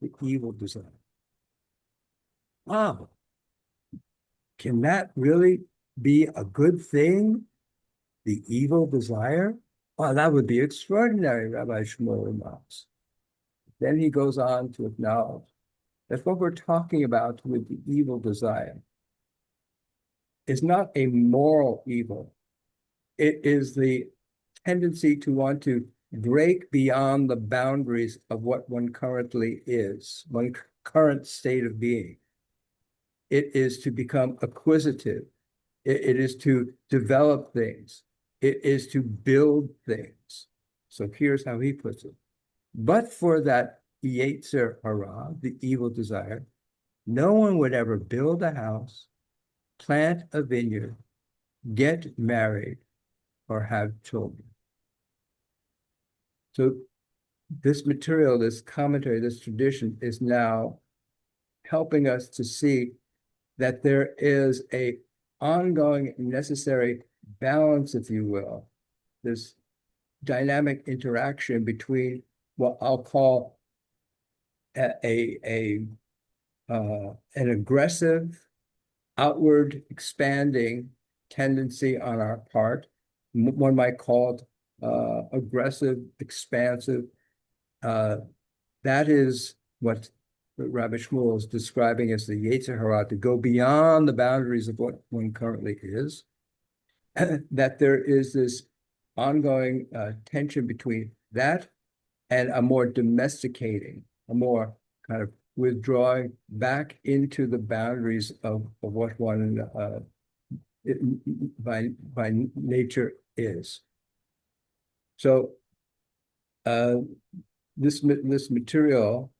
the evil desire. Wow. Can that really be a good thing? The evil desire? Oh, that would be extraordinary, Rabbi Shmuel remarks. Then he goes on to acknowledge that what we're talking about with the evil desire is not a moral evil. It is the tendency to want to break beyond the boundaries of what one currently is, one current state of being. It is to become acquisitive. It is to develop things. It is to build things. So here's how he puts it. But for that Yetzer Hara, the evil desire, no one would ever build a house, plant a vineyard, get married, or have children. So this material, this commentary, this tradition is now helping us to see that there is a ongoing necessary balance, if you will, this dynamic interaction between what I'll call an aggressive, outward expanding tendency on our part. One might call it aggressive, expansive. That is what Rabbi Shmuel is describing as the Yetzer Hara, to go beyond the boundaries of what one currently is. That there is this ongoing tension between that and a more domesticating, a more kind of withdrawing back into the boundaries of what one by nature is. So this material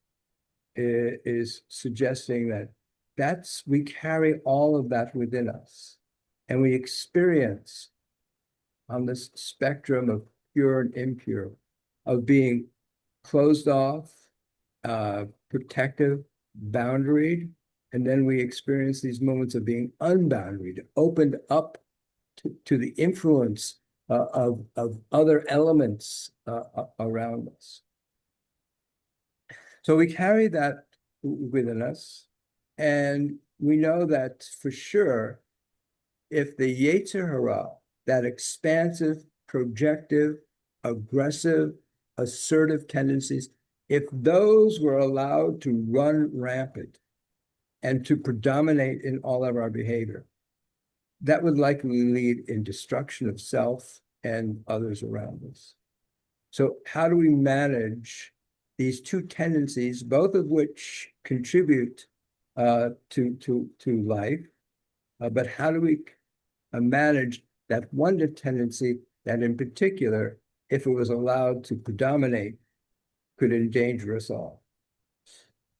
is suggesting that we carry all of that within us, and we experience on this spectrum of pure and impure, of being closed off, protective, boundaried, and then we experience these moments of being unboundaried, opened up to the influence of other elements around us. So we carry that within us, and we know that for sure, if the Yetzer Hara, that expansive, projective, aggressive, assertive tendencies, if those were allowed to run rampant and to predominate in all of our behavior, that would likely lead in destruction of self and others around us. So how do we manage these two tendencies, both of which contribute to life, but how do we manage that one tendency that in particular, if it was allowed to predominate, could endanger us all?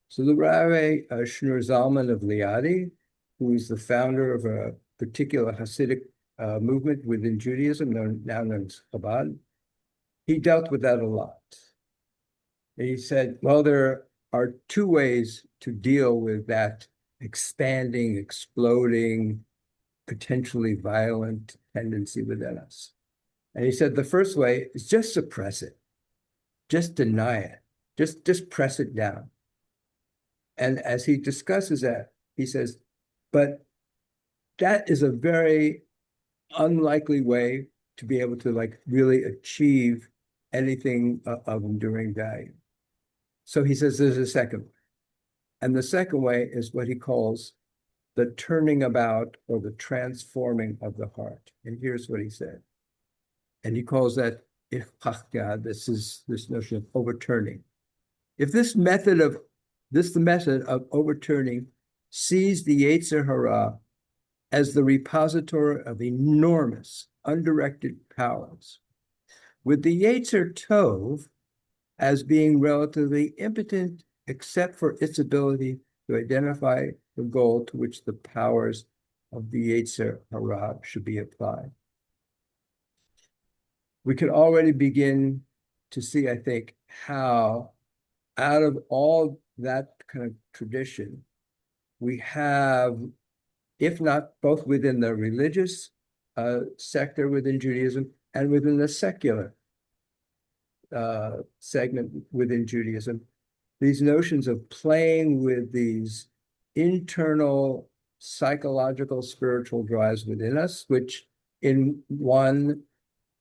So the Rabbi Shneur Zalman of Liadi, who is the founder of a particular Hasidic movement within Judaism, now known as Chabad, he dealt with that a lot. And he said, well, there are two ways to deal with that expanding, exploding, potentially violent tendency within us. And he said the first way is just suppress it, just deny it, just press it down. And as he discusses that, he says, but that is a very unlikely way to be able to like really achieve anything of enduring value. So he says there's a second way. And the second way is what he calls the turning about or the transforming of the heart. And here's what he said. And he calls that this notion of overturning. If the method of overturning sees the Yetzer Hara as the repository of enormous undirected powers, with the Yetzer Tov as being relatively impotent except for its ability to identify the goal to which the powers of the Yetzer Hara should be applied. We can already begin to see, I think, how out of all that kind of tradition, we have, if not both within the religious sector within Judaism and within the secular segment within Judaism, these notions of playing with these internal psychological spiritual drives within us, which in one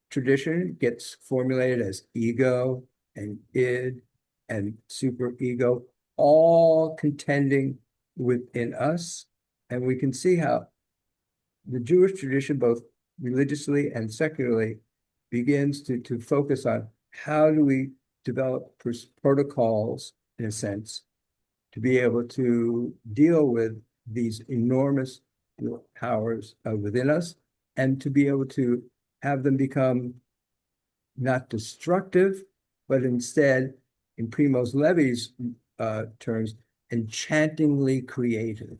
tradition gets formulated as ego and id and superego, all contending within us. And we can see how the Jewish tradition, both religiously and secularly, begins to focus on how do we develop protocols, in a sense, to be able to deal with these enormous powers within us and to be able to have them become not destructive, but instead, in Primoz Levi's terms, enchantingly creative,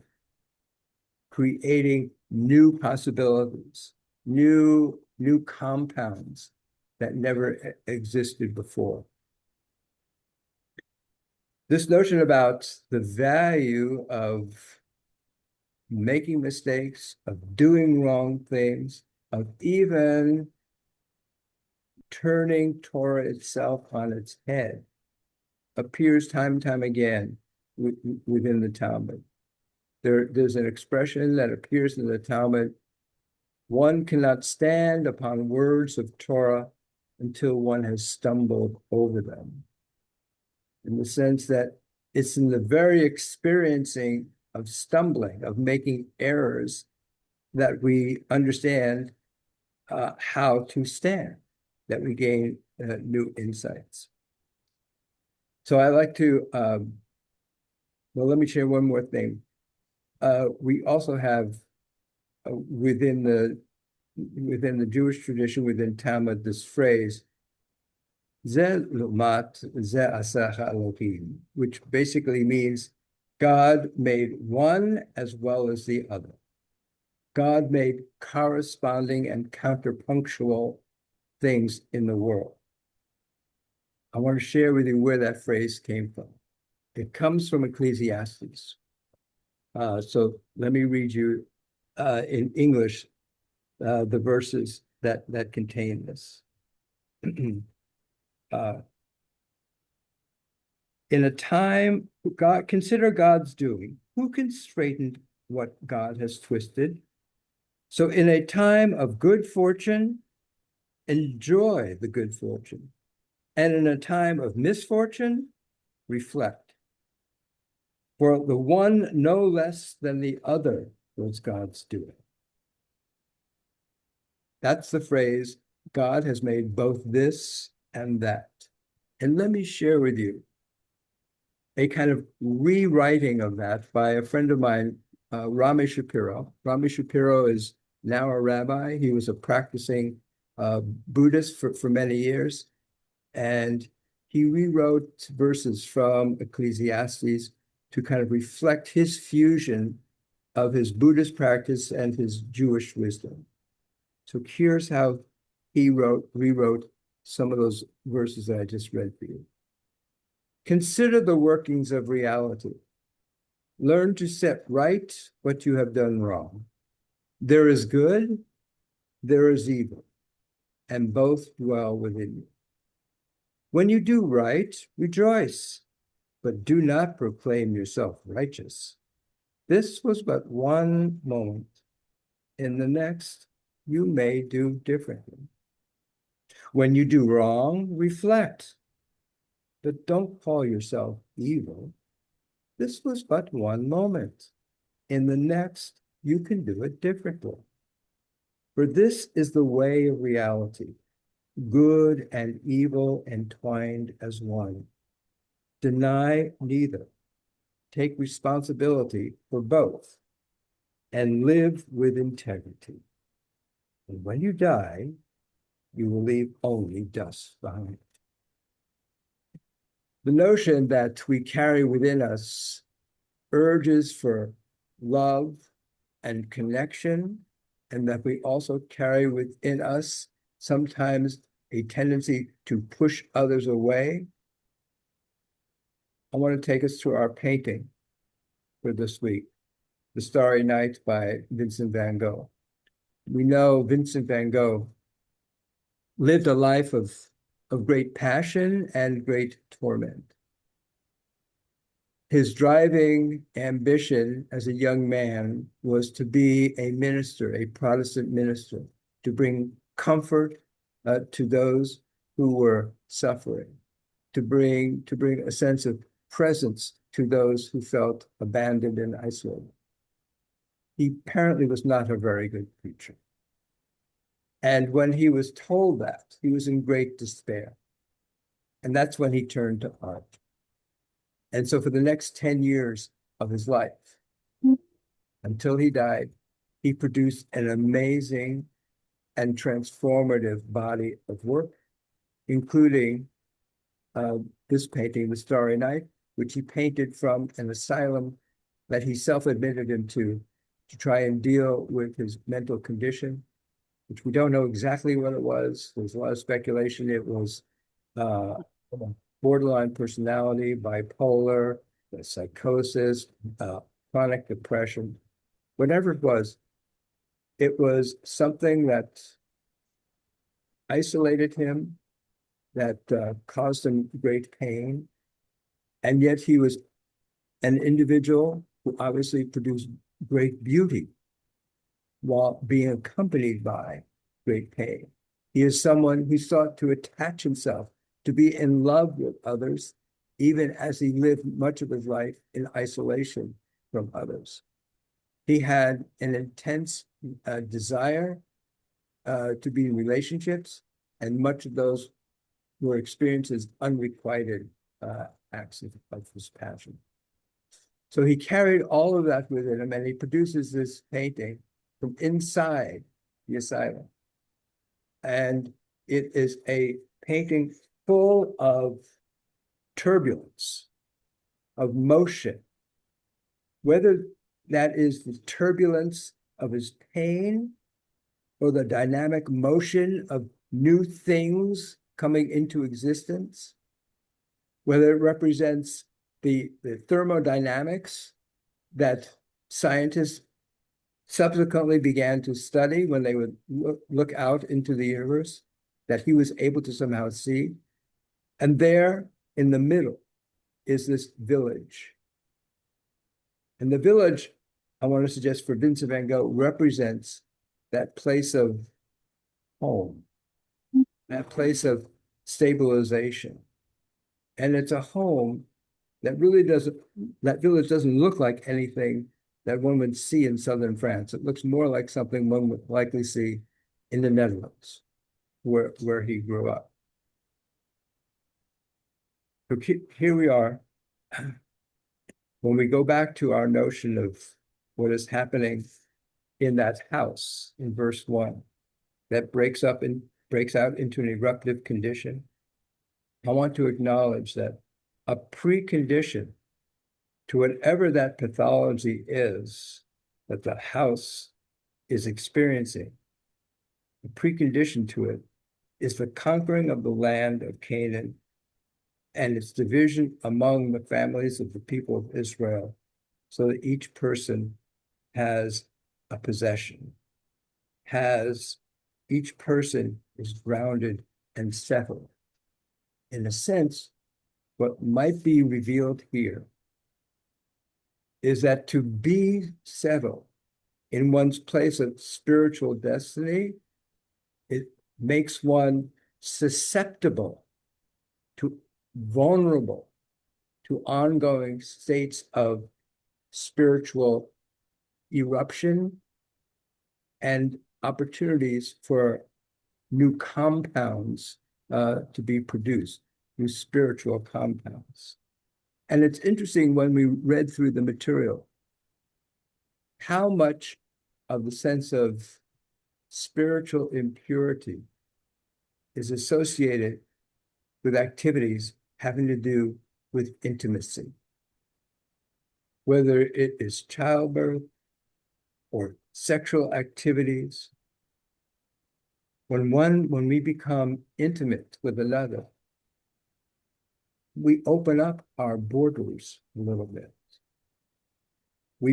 creating new possibilities, new compounds that never existed before. This notion about the value of making mistakes, of doing wrong things, of even turning Torah itself on its head appears time and time again within the Talmud. There's an expression that appears in the Talmud: one cannot stand upon words of Torah until one has stumbled over them. In the sense that it's in the very experiencing of stumbling, of making errors, that we understand how to stand, that we gain new insights. So I like to, well, let me share one more thing. We also have within the Jewish tradition, within Talmud, this phrase, Ze lumat ze asach Elohim, which basically means God made one as well as the other. God made corresponding and counterpunctual things in the world. I want to share with you where that phrase came from. It comes from Ecclesiastes. So let me read you in English the verses that contain this. In a time, consider God's doing. Who can straighten what God has twisted? So in a time of good fortune, enjoy the good fortune. And in a time of misfortune, reflect. For the one no less than the other was God's doing. That's the phrase, God has made both this and that. And let me share with you a kind of rewriting of that by a friend of mine, Rami Shapiro. Rami Shapiro is now a rabbi. He was a practicing Buddhist for many years. And he rewrote verses from Ecclesiastes to kind of reflect his fusion of his Buddhist practice and his Jewish wisdom. So here's how he rewrote some of those verses that I just read for you. Consider the workings of reality. Learn to set right what you have done wrong. There is good, there is evil, and both dwell within you. When you do right, rejoice, but do not proclaim yourself righteous. This was but one moment. In the next, you may do differently. When you do wrong, reflect, but don't call yourself evil. This was but one moment. In the next, you can do it differently. For this is the way of reality, good and evil entwined as one. Deny neither. Take responsibility for both and live with integrity. And when you die, you will leave only dust behind. The notion that we carry within us urges for love and connection, and that we also carry within us sometimes a tendency to push others away. I want to take us to our painting for this week, The Starry Night by Vincent van Gogh. We know Vincent van Gogh lived a life of great passion and great torment. His driving ambition as a young man was to be a minister, a Protestant minister, to bring comfort to those who were suffering, to bring a sense of presence to those who felt abandoned and isolated. He apparently was not a very good preacher. And when he was told that, he was in great despair. And that's when he turned to art. And so for the next 10 years of his life, until he died, he produced an amazing and transformative body of work, including this painting, The Starry Night, which he painted from an asylum that he self-admitted into to try and deal with his mental condition, which we don't know exactly what it was. There's a lot of speculation. It was borderline personality, bipolar, psychosis, chronic depression, whatever it was something that isolated him, that caused him great pain. And yet he was an individual who obviously produced great beauty while being accompanied by great pain. He is someone who sought to attach himself, to be in love with others, even as he lived much of his life in isolation from others. He had an intense desire to be in relationships, and much of those were experienced as unrequited acts of his passion. So he carried all of that with him, and he produces this painting from inside the asylum. And it is a painting full of turbulence, of motion, whether that is the turbulence of his pain or the dynamic motion of new things coming into existence, whether it represents the thermodynamics that scientists subsequently began to study when they would look out into the universe, that he was able to somehow see. And there in the middle is this village. And the village, I want to suggest for Vincent van Gogh, represents that place of home, that place of stabilization. And it's a home that really doesn't, that village doesn't look like anything that one would see in southern France. It looks more like something one would likely see in the Netherlands, where he grew up. So here we are. When we go back to our notion of what is happening in that house in verse 1, that breaks out into an eruptive condition, I want to acknowledge that a precondition to whatever that pathology is that the house is experiencing, the precondition to it is the conquering of the land of Canaan and its division among the families of the people of Israel, so that each person has a possession, each person is grounded and settled. In a sense, what might be revealed here is that to be settled in one's place of spiritual destiny, it makes one susceptible to vulnerable to ongoing states of spiritual eruption and opportunities for new compounds to be produced, new spiritual compounds. And it's interesting when we read through the material, how much of the sense of spiritual impurity is associated with activities having to do with intimacy, whether it is childbirth or sexual activities. When we become intimate with another, we open up our borders a little bit. We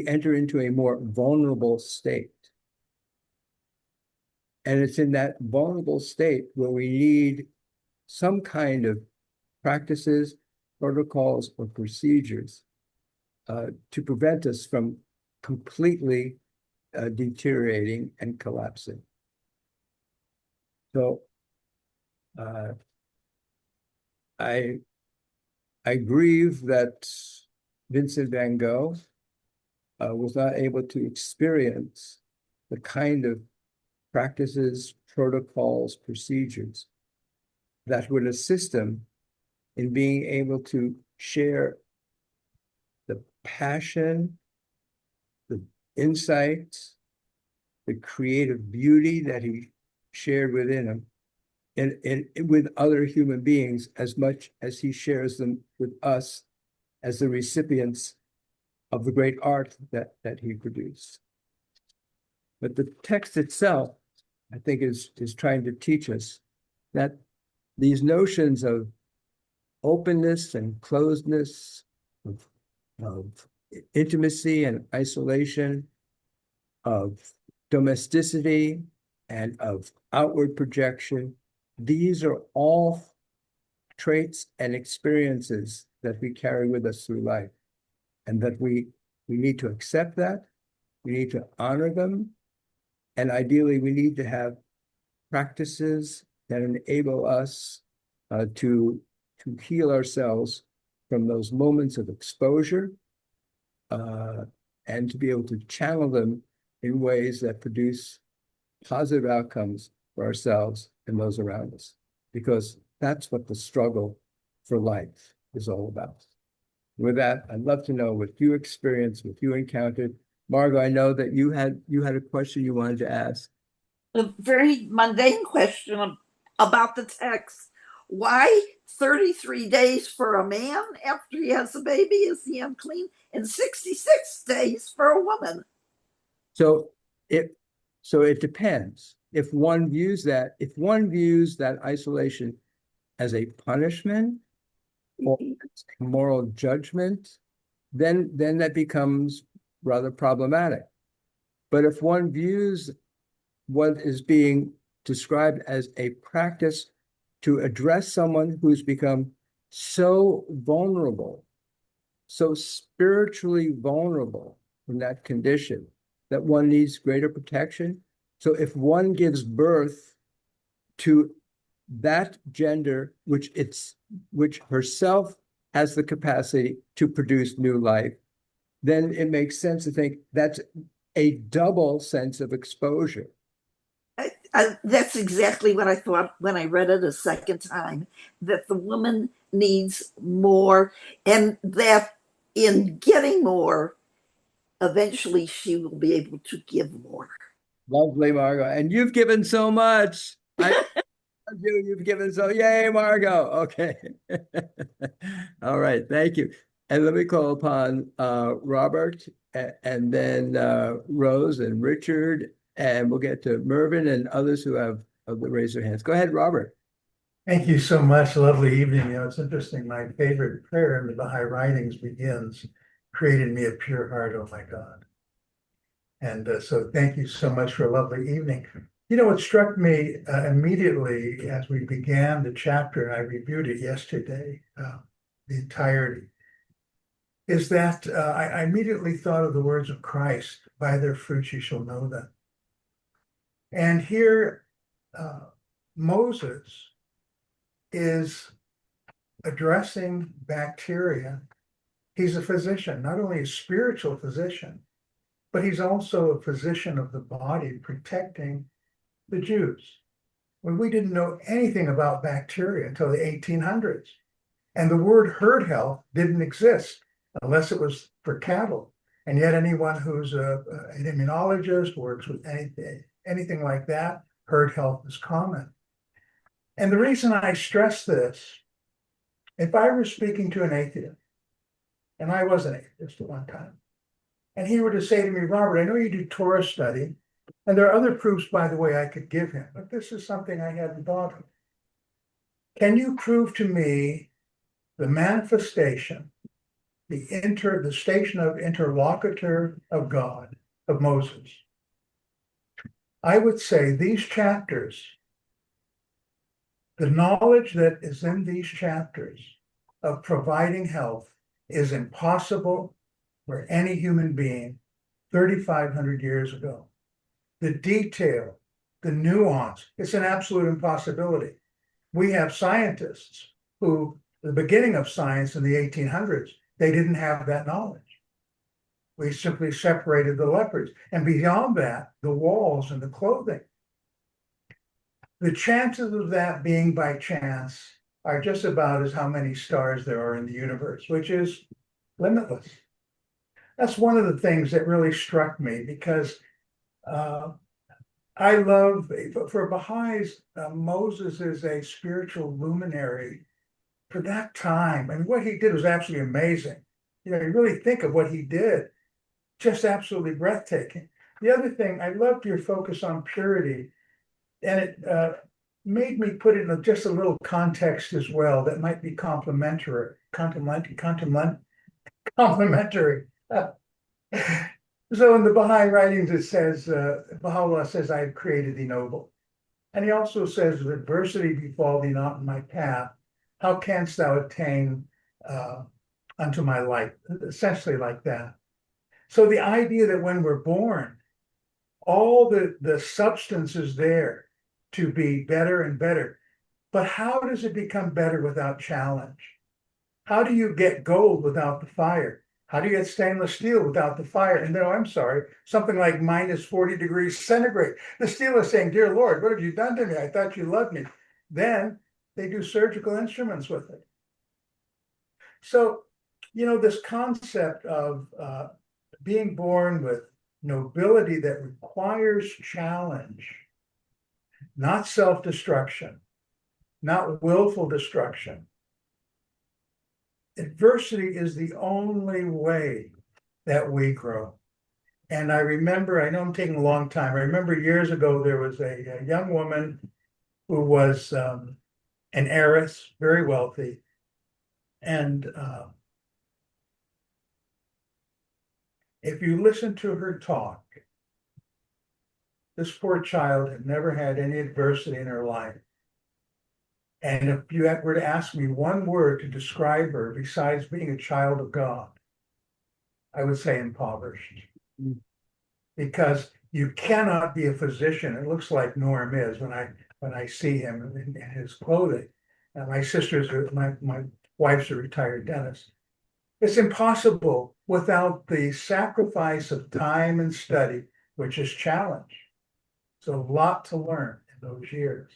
enter into a more vulnerable state. And it's in that vulnerable state where we need some kind of practices, protocols, or procedures to prevent us from completely deteriorating and collapsing. So I grieve that Vincent van Gogh was not able to experience the kind of practices, protocols, procedures that would assist him in being able to share the passion, the insights, the creative beauty that he shared within him and with other human beings as much as he shares them with us as the recipients of the great art that he produced. But the text itself, I think, is trying to teach us that these notions of openness and closedness, of intimacy and isolation, of domesticity and of outward projection, these are all traits and experiences that we carry with us through life, and that we need to accept that, we need to honor them, and ideally we need to have practices that enable us to heal ourselves from those moments of exposure and to be able to channel them in ways that produce positive outcomes for ourselves and those around us, because that's what the struggle for life is all about. With that, I'd love to know what you experienced, what you encountered. Margot, I know that you had a question you wanted to ask. A very mundane question about the text. Why 33 days for a man after he has a baby is he unclean, and 66 days for a woman? So it depends. If one views that isolation as a punishment or moral judgment, then that becomes rather problematic. But if one views what is being described as a practice to address someone who's become so vulnerable, so spiritually vulnerable in that condition, that one needs greater protection. So if one gives birth to that gender, which herself has the capacity to produce new life, then it makes sense to think that's a double sense of exposure. That's exactly what I thought when I read it a second time, that the woman needs more, and that in getting more, eventually she will be able to give more. Lovely, Margot. And you've given so much. You've given so, yay, Margot. Okay. All right. Thank you. And let me call upon Robert and then Rose and Richard, and we'll get to Mervyn and others who have raised their hands. Go ahead, Robert. Thank you so much. Lovely evening. You know, it's interesting. My favorite prayer in the Baha'i writings begins, "Created me a pure heart, oh my God." And so thank you so much for a lovely evening. You know, what struck me immediately as we began the chapter, and I reviewed it yesterday, the entirety, is that I immediately thought of the words of Christ, "By their fruits you shall know them." And here Moses is addressing bacteria. He's a physician, not only a spiritual physician, but he's also a physician of the body, protecting the Jews. When we didn't know anything about bacteria until the 1800s. And the word herd health didn't exist unless it was for cattle. And yet anyone who's an immunologist, works with anything like that, herd health is common. And the reason I stress this, if I were speaking to an atheist, and I was an atheist at one time, and he were to say to me, Robert, I know you do Torah study, and there are other proofs, by the way, I could give him, but this is something I hadn't thought of. Can you prove to me the manifestation, the station of interlocutor of God, of Moses? I would say these chapters, the knowledge that is in these chapters of providing health is impossible for any human being 3,500 years ago. The detail, the nuance, it's an absolute impossibility. We have scientists who, the beginning of science in the 1800s, they didn't have that knowledge. We simply separated the lepers. And beyond that, the walls and the clothing. The chances of that being by chance are just about as how many stars there are in the universe, which is limitless. That's one of the things that really struck me, because I love, for Baha'is, Moses is a spiritual luminary for that time. And what he did was absolutely amazing. You really think of what he did, just absolutely breathtaking. The other thing, I loved your focus on purity, and it made me put it in just a little context as well that might be complementary. So in the Baha'i writings, it says, Baha'u'llah says, I have created thee noble. And he also says, if adversity befall thee not in my path, how canst thou attain unto my light? Essentially like that. So the idea that when we're born, all the substance is there to be better and better. But how does it become better without challenge? How do you get gold without the fire? How do you get stainless steel without the fire? And then, I'm sorry, something like minus 40 degrees centigrade. The steel is saying, dear Lord, what have you done to me? I thought you loved me. Then they do surgical instruments with it. So, this concept of being born with nobility that requires challenge, not self-destruction, not willful destruction. Adversity is the only way that we grow. And I remember, I know I'm taking a long time. I remember years ago, there was a young woman who was an heiress, very wealthy. And if you listen to her talk, this poor child had never had any adversity in her life. And if you were to ask me one word to describe her besides being a child of God, I would say impoverished. Because you cannot be a physician. It looks like Norm is when I see him in his clothing. And my wife's a retired dentist. It's impossible without the sacrifice of time and study, which is challenge. It's a lot to learn in those years.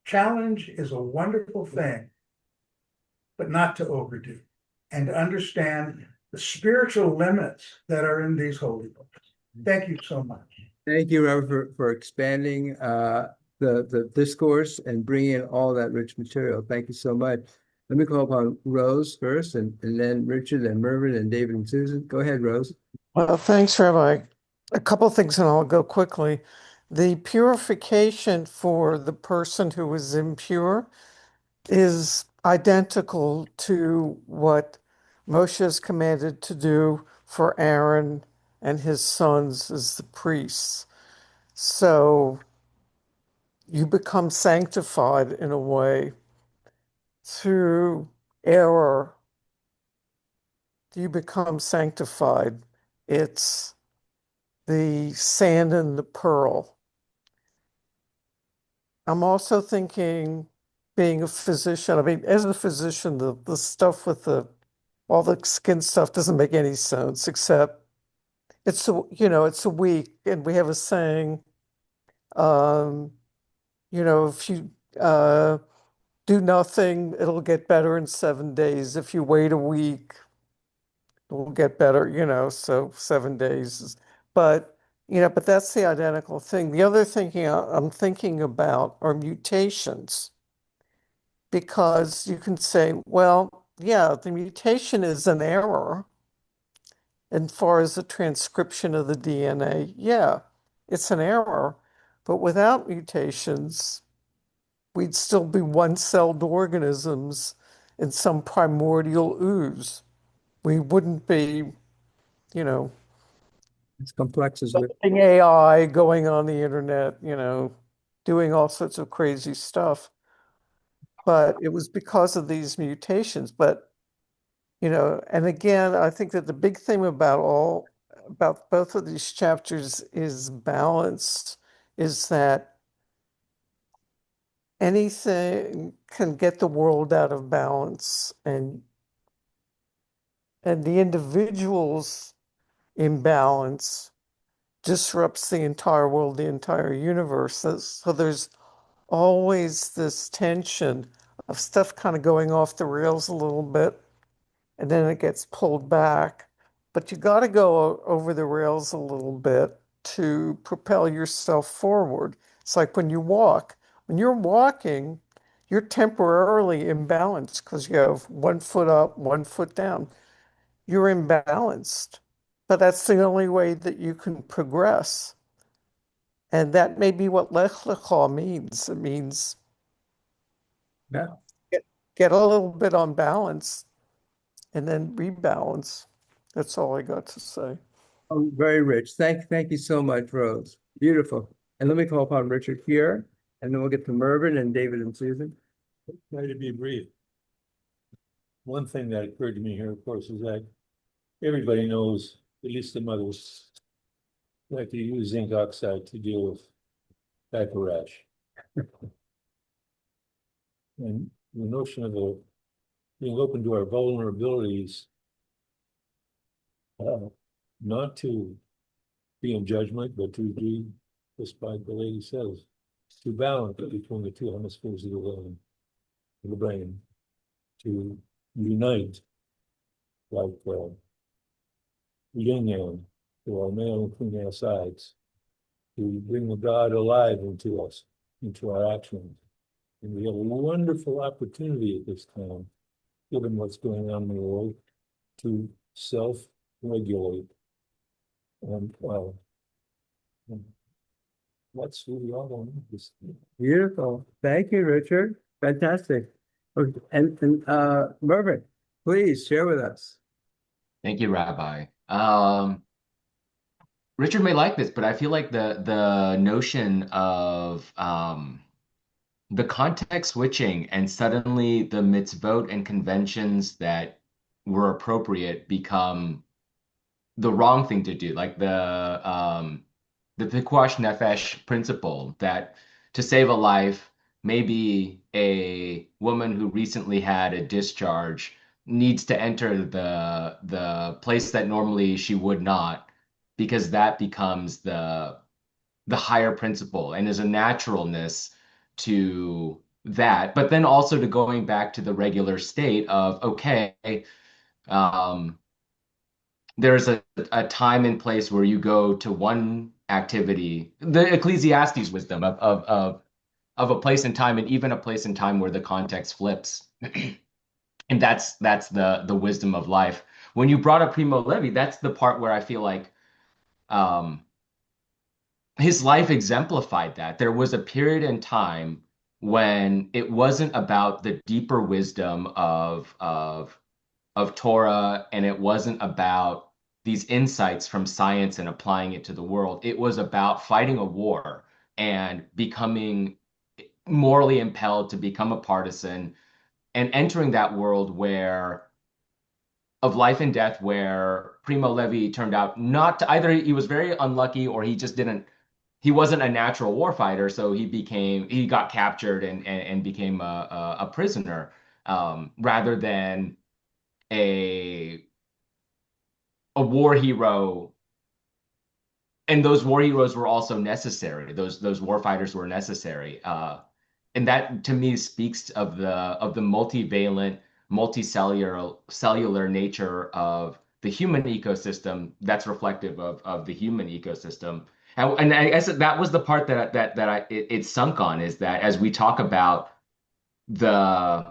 Challenge is a wonderful thing, but not to overdo, and to understand the spiritual limits that are in these holy books. Thank you so much. Thank you, Robert, for expanding the discourse and bringing in all that rich material. Thank you so much. Let me call upon Rose first, and then Richard and Mervyn and David and Susan. Go ahead, Rose. Well, thanks, Rabbi. A couple things, and I'll go quickly. The purification for the person who is impure is identical to what Moshe is commanded to do for Aaron and his sons as the priests. So you become sanctified in a way through error. You become sanctified. It's the sand and the pearl. I'm also thinking, being a physician, I mean, as a physician, the stuff with all the skin stuff doesn't make any sense, except it's a week, and we have a saying, um, if you do nothing, it'll get better in 7 days. If you wait a week, it will get better, so 7 days. But that's the identical thing. The other thinking I'm thinking about are mutations, because you can say, well, yeah, the mutation is an error. And far as the transcription of the DNA, yeah, it's an error. But without mutations, we'd still be one-celled organisms in some primordial ooze. We wouldn't be, As complex as we. AI going on the internet, doing all sorts of crazy stuff. But it was because of these mutations. But, and again, I think that the big thing about both of these chapters is balance, is that anything can get the world out of balance, and the individual's imbalance disrupts the entire world, the entire universe. So there's always this tension of stuff kind of going off the rails a little bit, and then it gets pulled back. But you got to go over the rails a little bit to propel yourself forward. It's like when you walk. When you're walking, you're temporarily imbalanced because you have one foot up, one foot down. You're imbalanced, but that's the only way that you can progress. And that may be what Lech Lecha means. It means Yeah. get a little bit on balance and then rebalance. That's all I got to say. Oh, very rich. Thank you so much, Rose. Beautiful. And let me call upon Richard here, and then we'll get to Mervyn and David and Susan. Try to be brief. One thing that occurred to me here, of course, is that everybody knows, at least the mothers, like to use zinc oxide to deal with diaper rash. And the notion of being open to our vulnerabilities, not to be in judgment, but to be, just like the lady says, to balance between the two hemispheres of the brain, to unite like yin yang, to our male and female sides, to bring the God alive into us, into our actions. And we have a wonderful opportunity at this time, given what's going on in the world, to self-regulate. And that's really all I need to say. Beautiful. Thank you, Richard. Fantastic. Okay, and Mervyn, please share with us. Thank you, Rabbi. Richard may like this, but I feel like the notion of the context switching and suddenly the mitzvot and conventions that were appropriate become the wrong thing to do, like the Pikuach Nefesh principle that to save a life, maybe a woman who recently had a discharge needs to enter the place that normally she would not, because that becomes the higher principle and is a naturalness to that. But then also to going back to the regular state of, okay, um, there's a time and place where you go to one activity, the Ecclesiastes wisdom of a place and time, and even a place and time where the context flips. And that's the wisdom of life. When you brought up Primo Levi, that's the part where I feel like his life exemplified that. There was a period in time when it wasn't about the deeper wisdom of Torah, and it wasn't about these insights from science and applying it to the world. It was about fighting a war and becoming morally impelled to become a partisan and entering that world where of life and death, where Primo Levi turned out not to either he was very unlucky or he just didn't he wasn't a natural warfighter, so he got captured and became a prisoner, rather than a war hero. And those war heroes were also necessary. Those war fighters were necessary. And that to me speaks of the multivalent, cellular nature of the human ecosystem that's reflective of the human ecosystem. And I guess that was the part that it sunk on, is that as we talk about the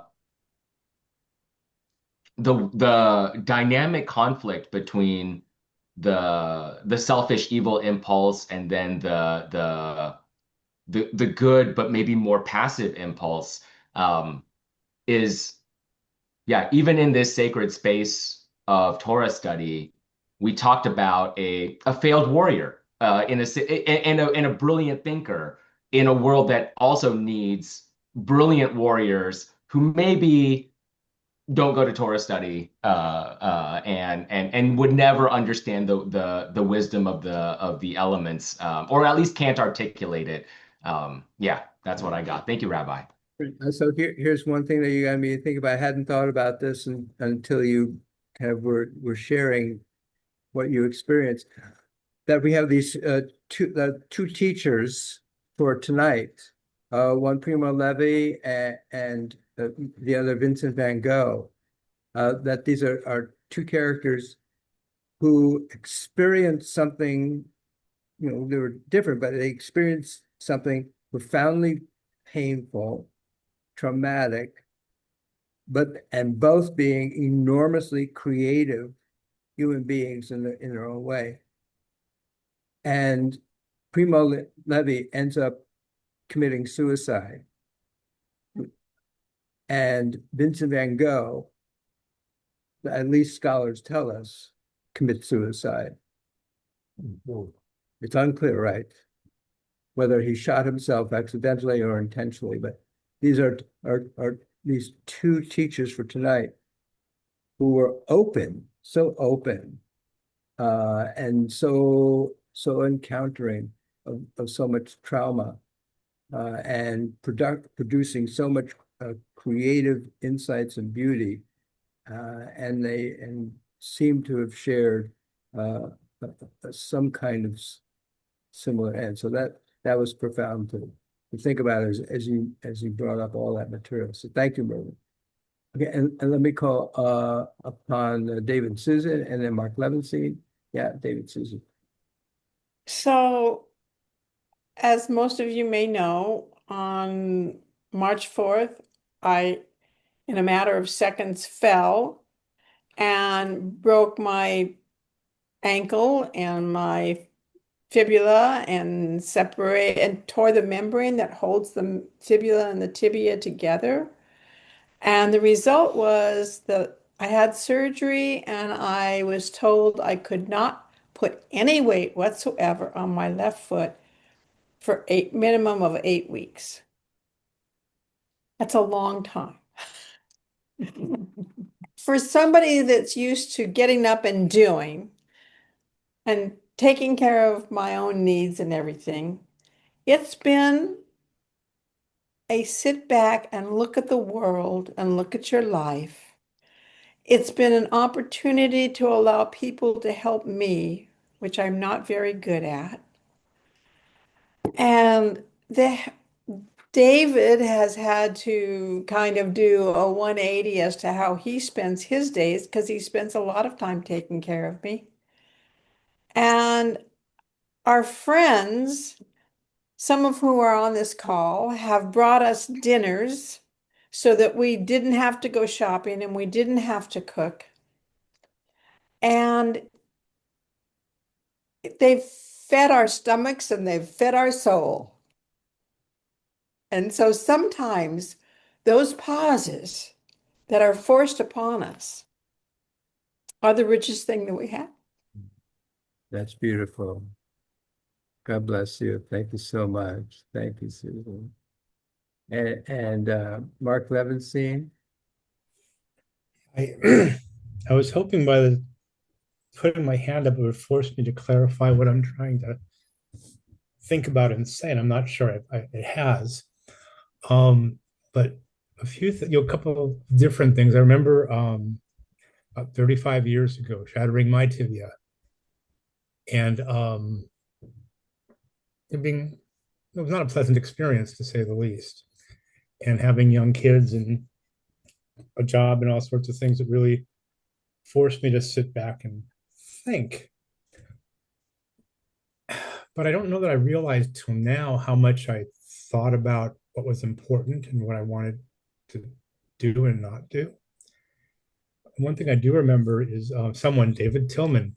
dynamic conflict between the selfish evil impulse and then the good but maybe more passive impulse, is, yeah, even in this sacred space of Torah study, we talked about a failed warrior, in a brilliant thinker in a world that also needs brilliant warriors who maybe don't go to Torah study, and would never understand the wisdom of the elements, or at least can't articulate it. Yeah, that's what I got. Thank you, Rabbi. So here's one thing that you got me to think about. I hadn't thought about this until you kind of were sharing what you experienced. That we have these two teachers for tonight, one Primo Levi and the other Vincent van Gogh. That these are two characters who experienced something, they were different, but they experienced something profoundly painful, traumatic, and both being enormously creative human beings in their own way. And Primo Levi ends up committing suicide. And Vincent van Gogh, at least scholars tell us, commits suicide. It's unclear, right? Whether he shot himself accidentally or intentionally, but these are these two teachers for tonight who were so open, and so encountering of so much trauma, and producing so much creative insights and beauty, and they seem to have shared some kind of similar end. So that was profound to think about as you brought up all that material. So thank you, Mervyn. Okay, and let me call upon David Susan and then Mark Levenstein. Yeah, David Susan. So, as most of you may know, on March 4th, I, in a matter of seconds, fell and broke my ankle and my fibula and tore the membrane that holds the fibula and the tibia together. And the result was that I had surgery and I was told I could not put any weight whatsoever on my left foot for minimum of 8 weeks. That's a long time. For somebody that's used to getting up and doing and taking care of my own needs and everything, it's been a sit back and look at the world and look at your life. It's been an opportunity to allow people to help me, which I'm not very good at. And David has had to kind of do a 180 as to how he spends his days, because he spends a lot of time taking care of me. And our friends, some of whom are on this call, have brought us dinners so that we didn't have to go shopping and we didn't have to cook. And they've fed our stomachs and they've fed our soul. And so sometimes those pauses that are forced upon us are the richest thing that we have. That's beautiful. God bless you. Thank you so much. Thank you, Susan. And Mark Levenstein. I I was hoping by putting my hand up, it would force me to clarify what I'm trying to think about and say, and I'm not sure it has. But a couple of different things. I remember about 35 years ago, shattering my tibia, and it was not a pleasant experience to say the least. And having young kids and a job and all sorts of things that really forced me to sit back and think. But I don't know that I realized till now how much I thought about what was important and what I wanted to do and not do. One thing I do remember is someone, David Tillman,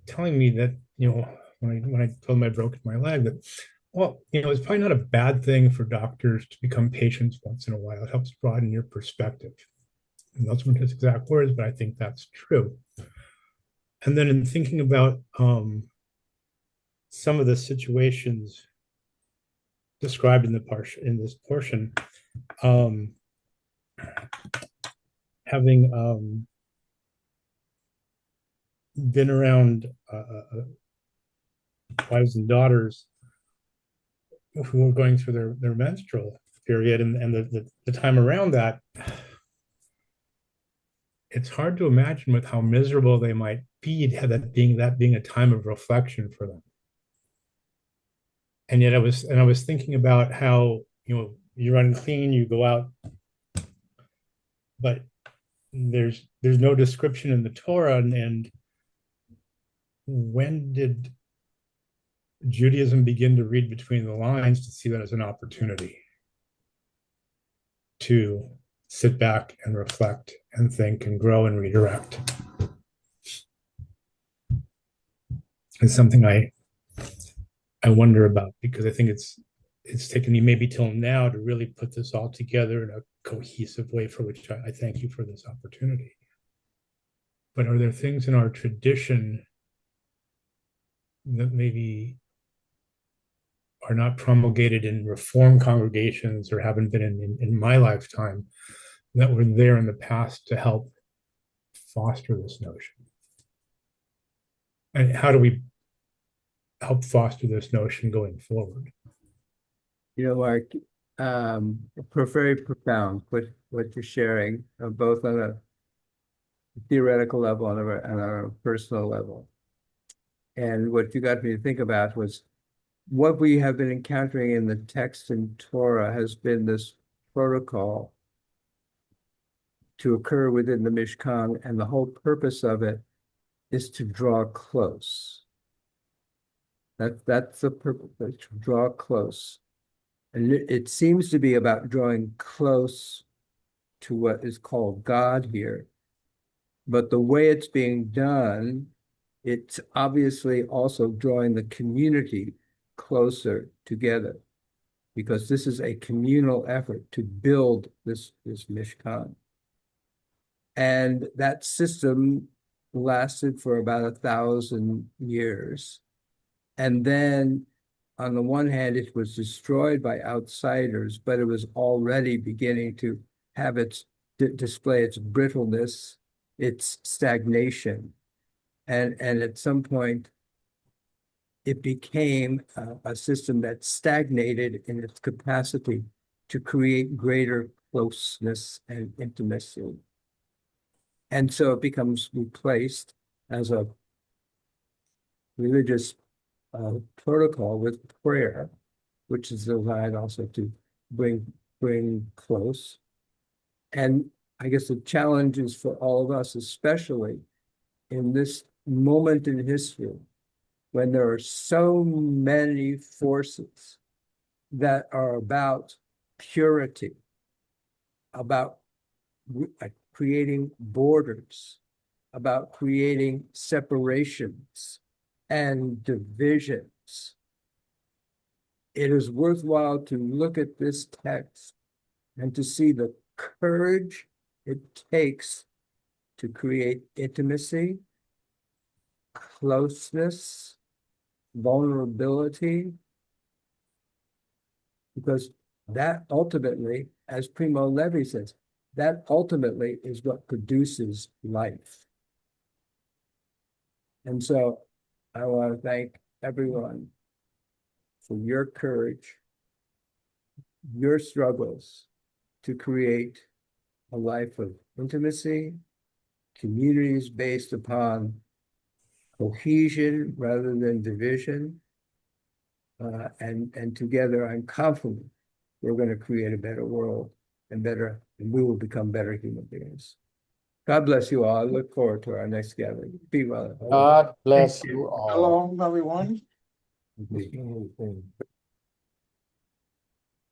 telling me that, when I told him I broke my leg, that, well, it's probably not a bad thing for doctors to become patients once in a while. It helps broaden your perspective. And those weren't his exact words, but I think that's true. And then in thinking about some of the situations described in this portion, having been around wives and daughters who were going through their menstrual period and the time around that, it's hard to imagine with how miserable they might be, that being a time of reflection for them. And yet I was thinking about how, you're unclean, you go out, but there's no description in the Torah. And when did Judaism begin to read between the lines to see that as an opportunity to sit back and reflect and think and grow and redirect? It's something I wonder about, because I think it's taken me maybe till now to really put this all together in a cohesive way, for which I thank you for this opportunity. But are there things in our tradition that maybe are not promulgated in Reform congregations or haven't been in my lifetime that were there in the past to help foster this notion? And how do we help foster this notion going forward? Mark, very profound what you're sharing, both on a theoretical level and on a personal level. And what you got me to think about was what we have been encountering in the text in Torah has been this protocol to occur within the Mishkan, and the whole purpose of it is to draw close. That's the purpose, to draw close. And it seems to be about drawing close to what is called God here. But the way it's being done, it's obviously also drawing the community closer together, because this is a communal effort to build this Mishkan. And that system lasted for about 1,000 years. And then on the one hand, it was destroyed by outsiders, but it was already beginning to have display its brittleness, its stagnation. And at some point, it became a system that stagnated in its capacity to create greater closeness and intimacy. And so it becomes replaced as a religious protocol with prayer, which is designed also to bring close. And I guess the challenge is for all of us, especially in this moment in history, when there are so many forces that are about purity, about creating borders, about creating separations and divisions. It is worthwhile to look at this text and to see the courage it takes to create intimacy, closeness, vulnerability, because that ultimately, as Primo Levi says, that ultimately is what produces life. And so I want to thank everyone for your courage, your struggles to create a life of intimacy, communities based upon cohesion rather than division. And together, I'm confident we're going to create a better world and we will become better human beings. God bless you all. I look forward to our next gathering. Be well. God bless you all. Shalom, everyone. Indeed.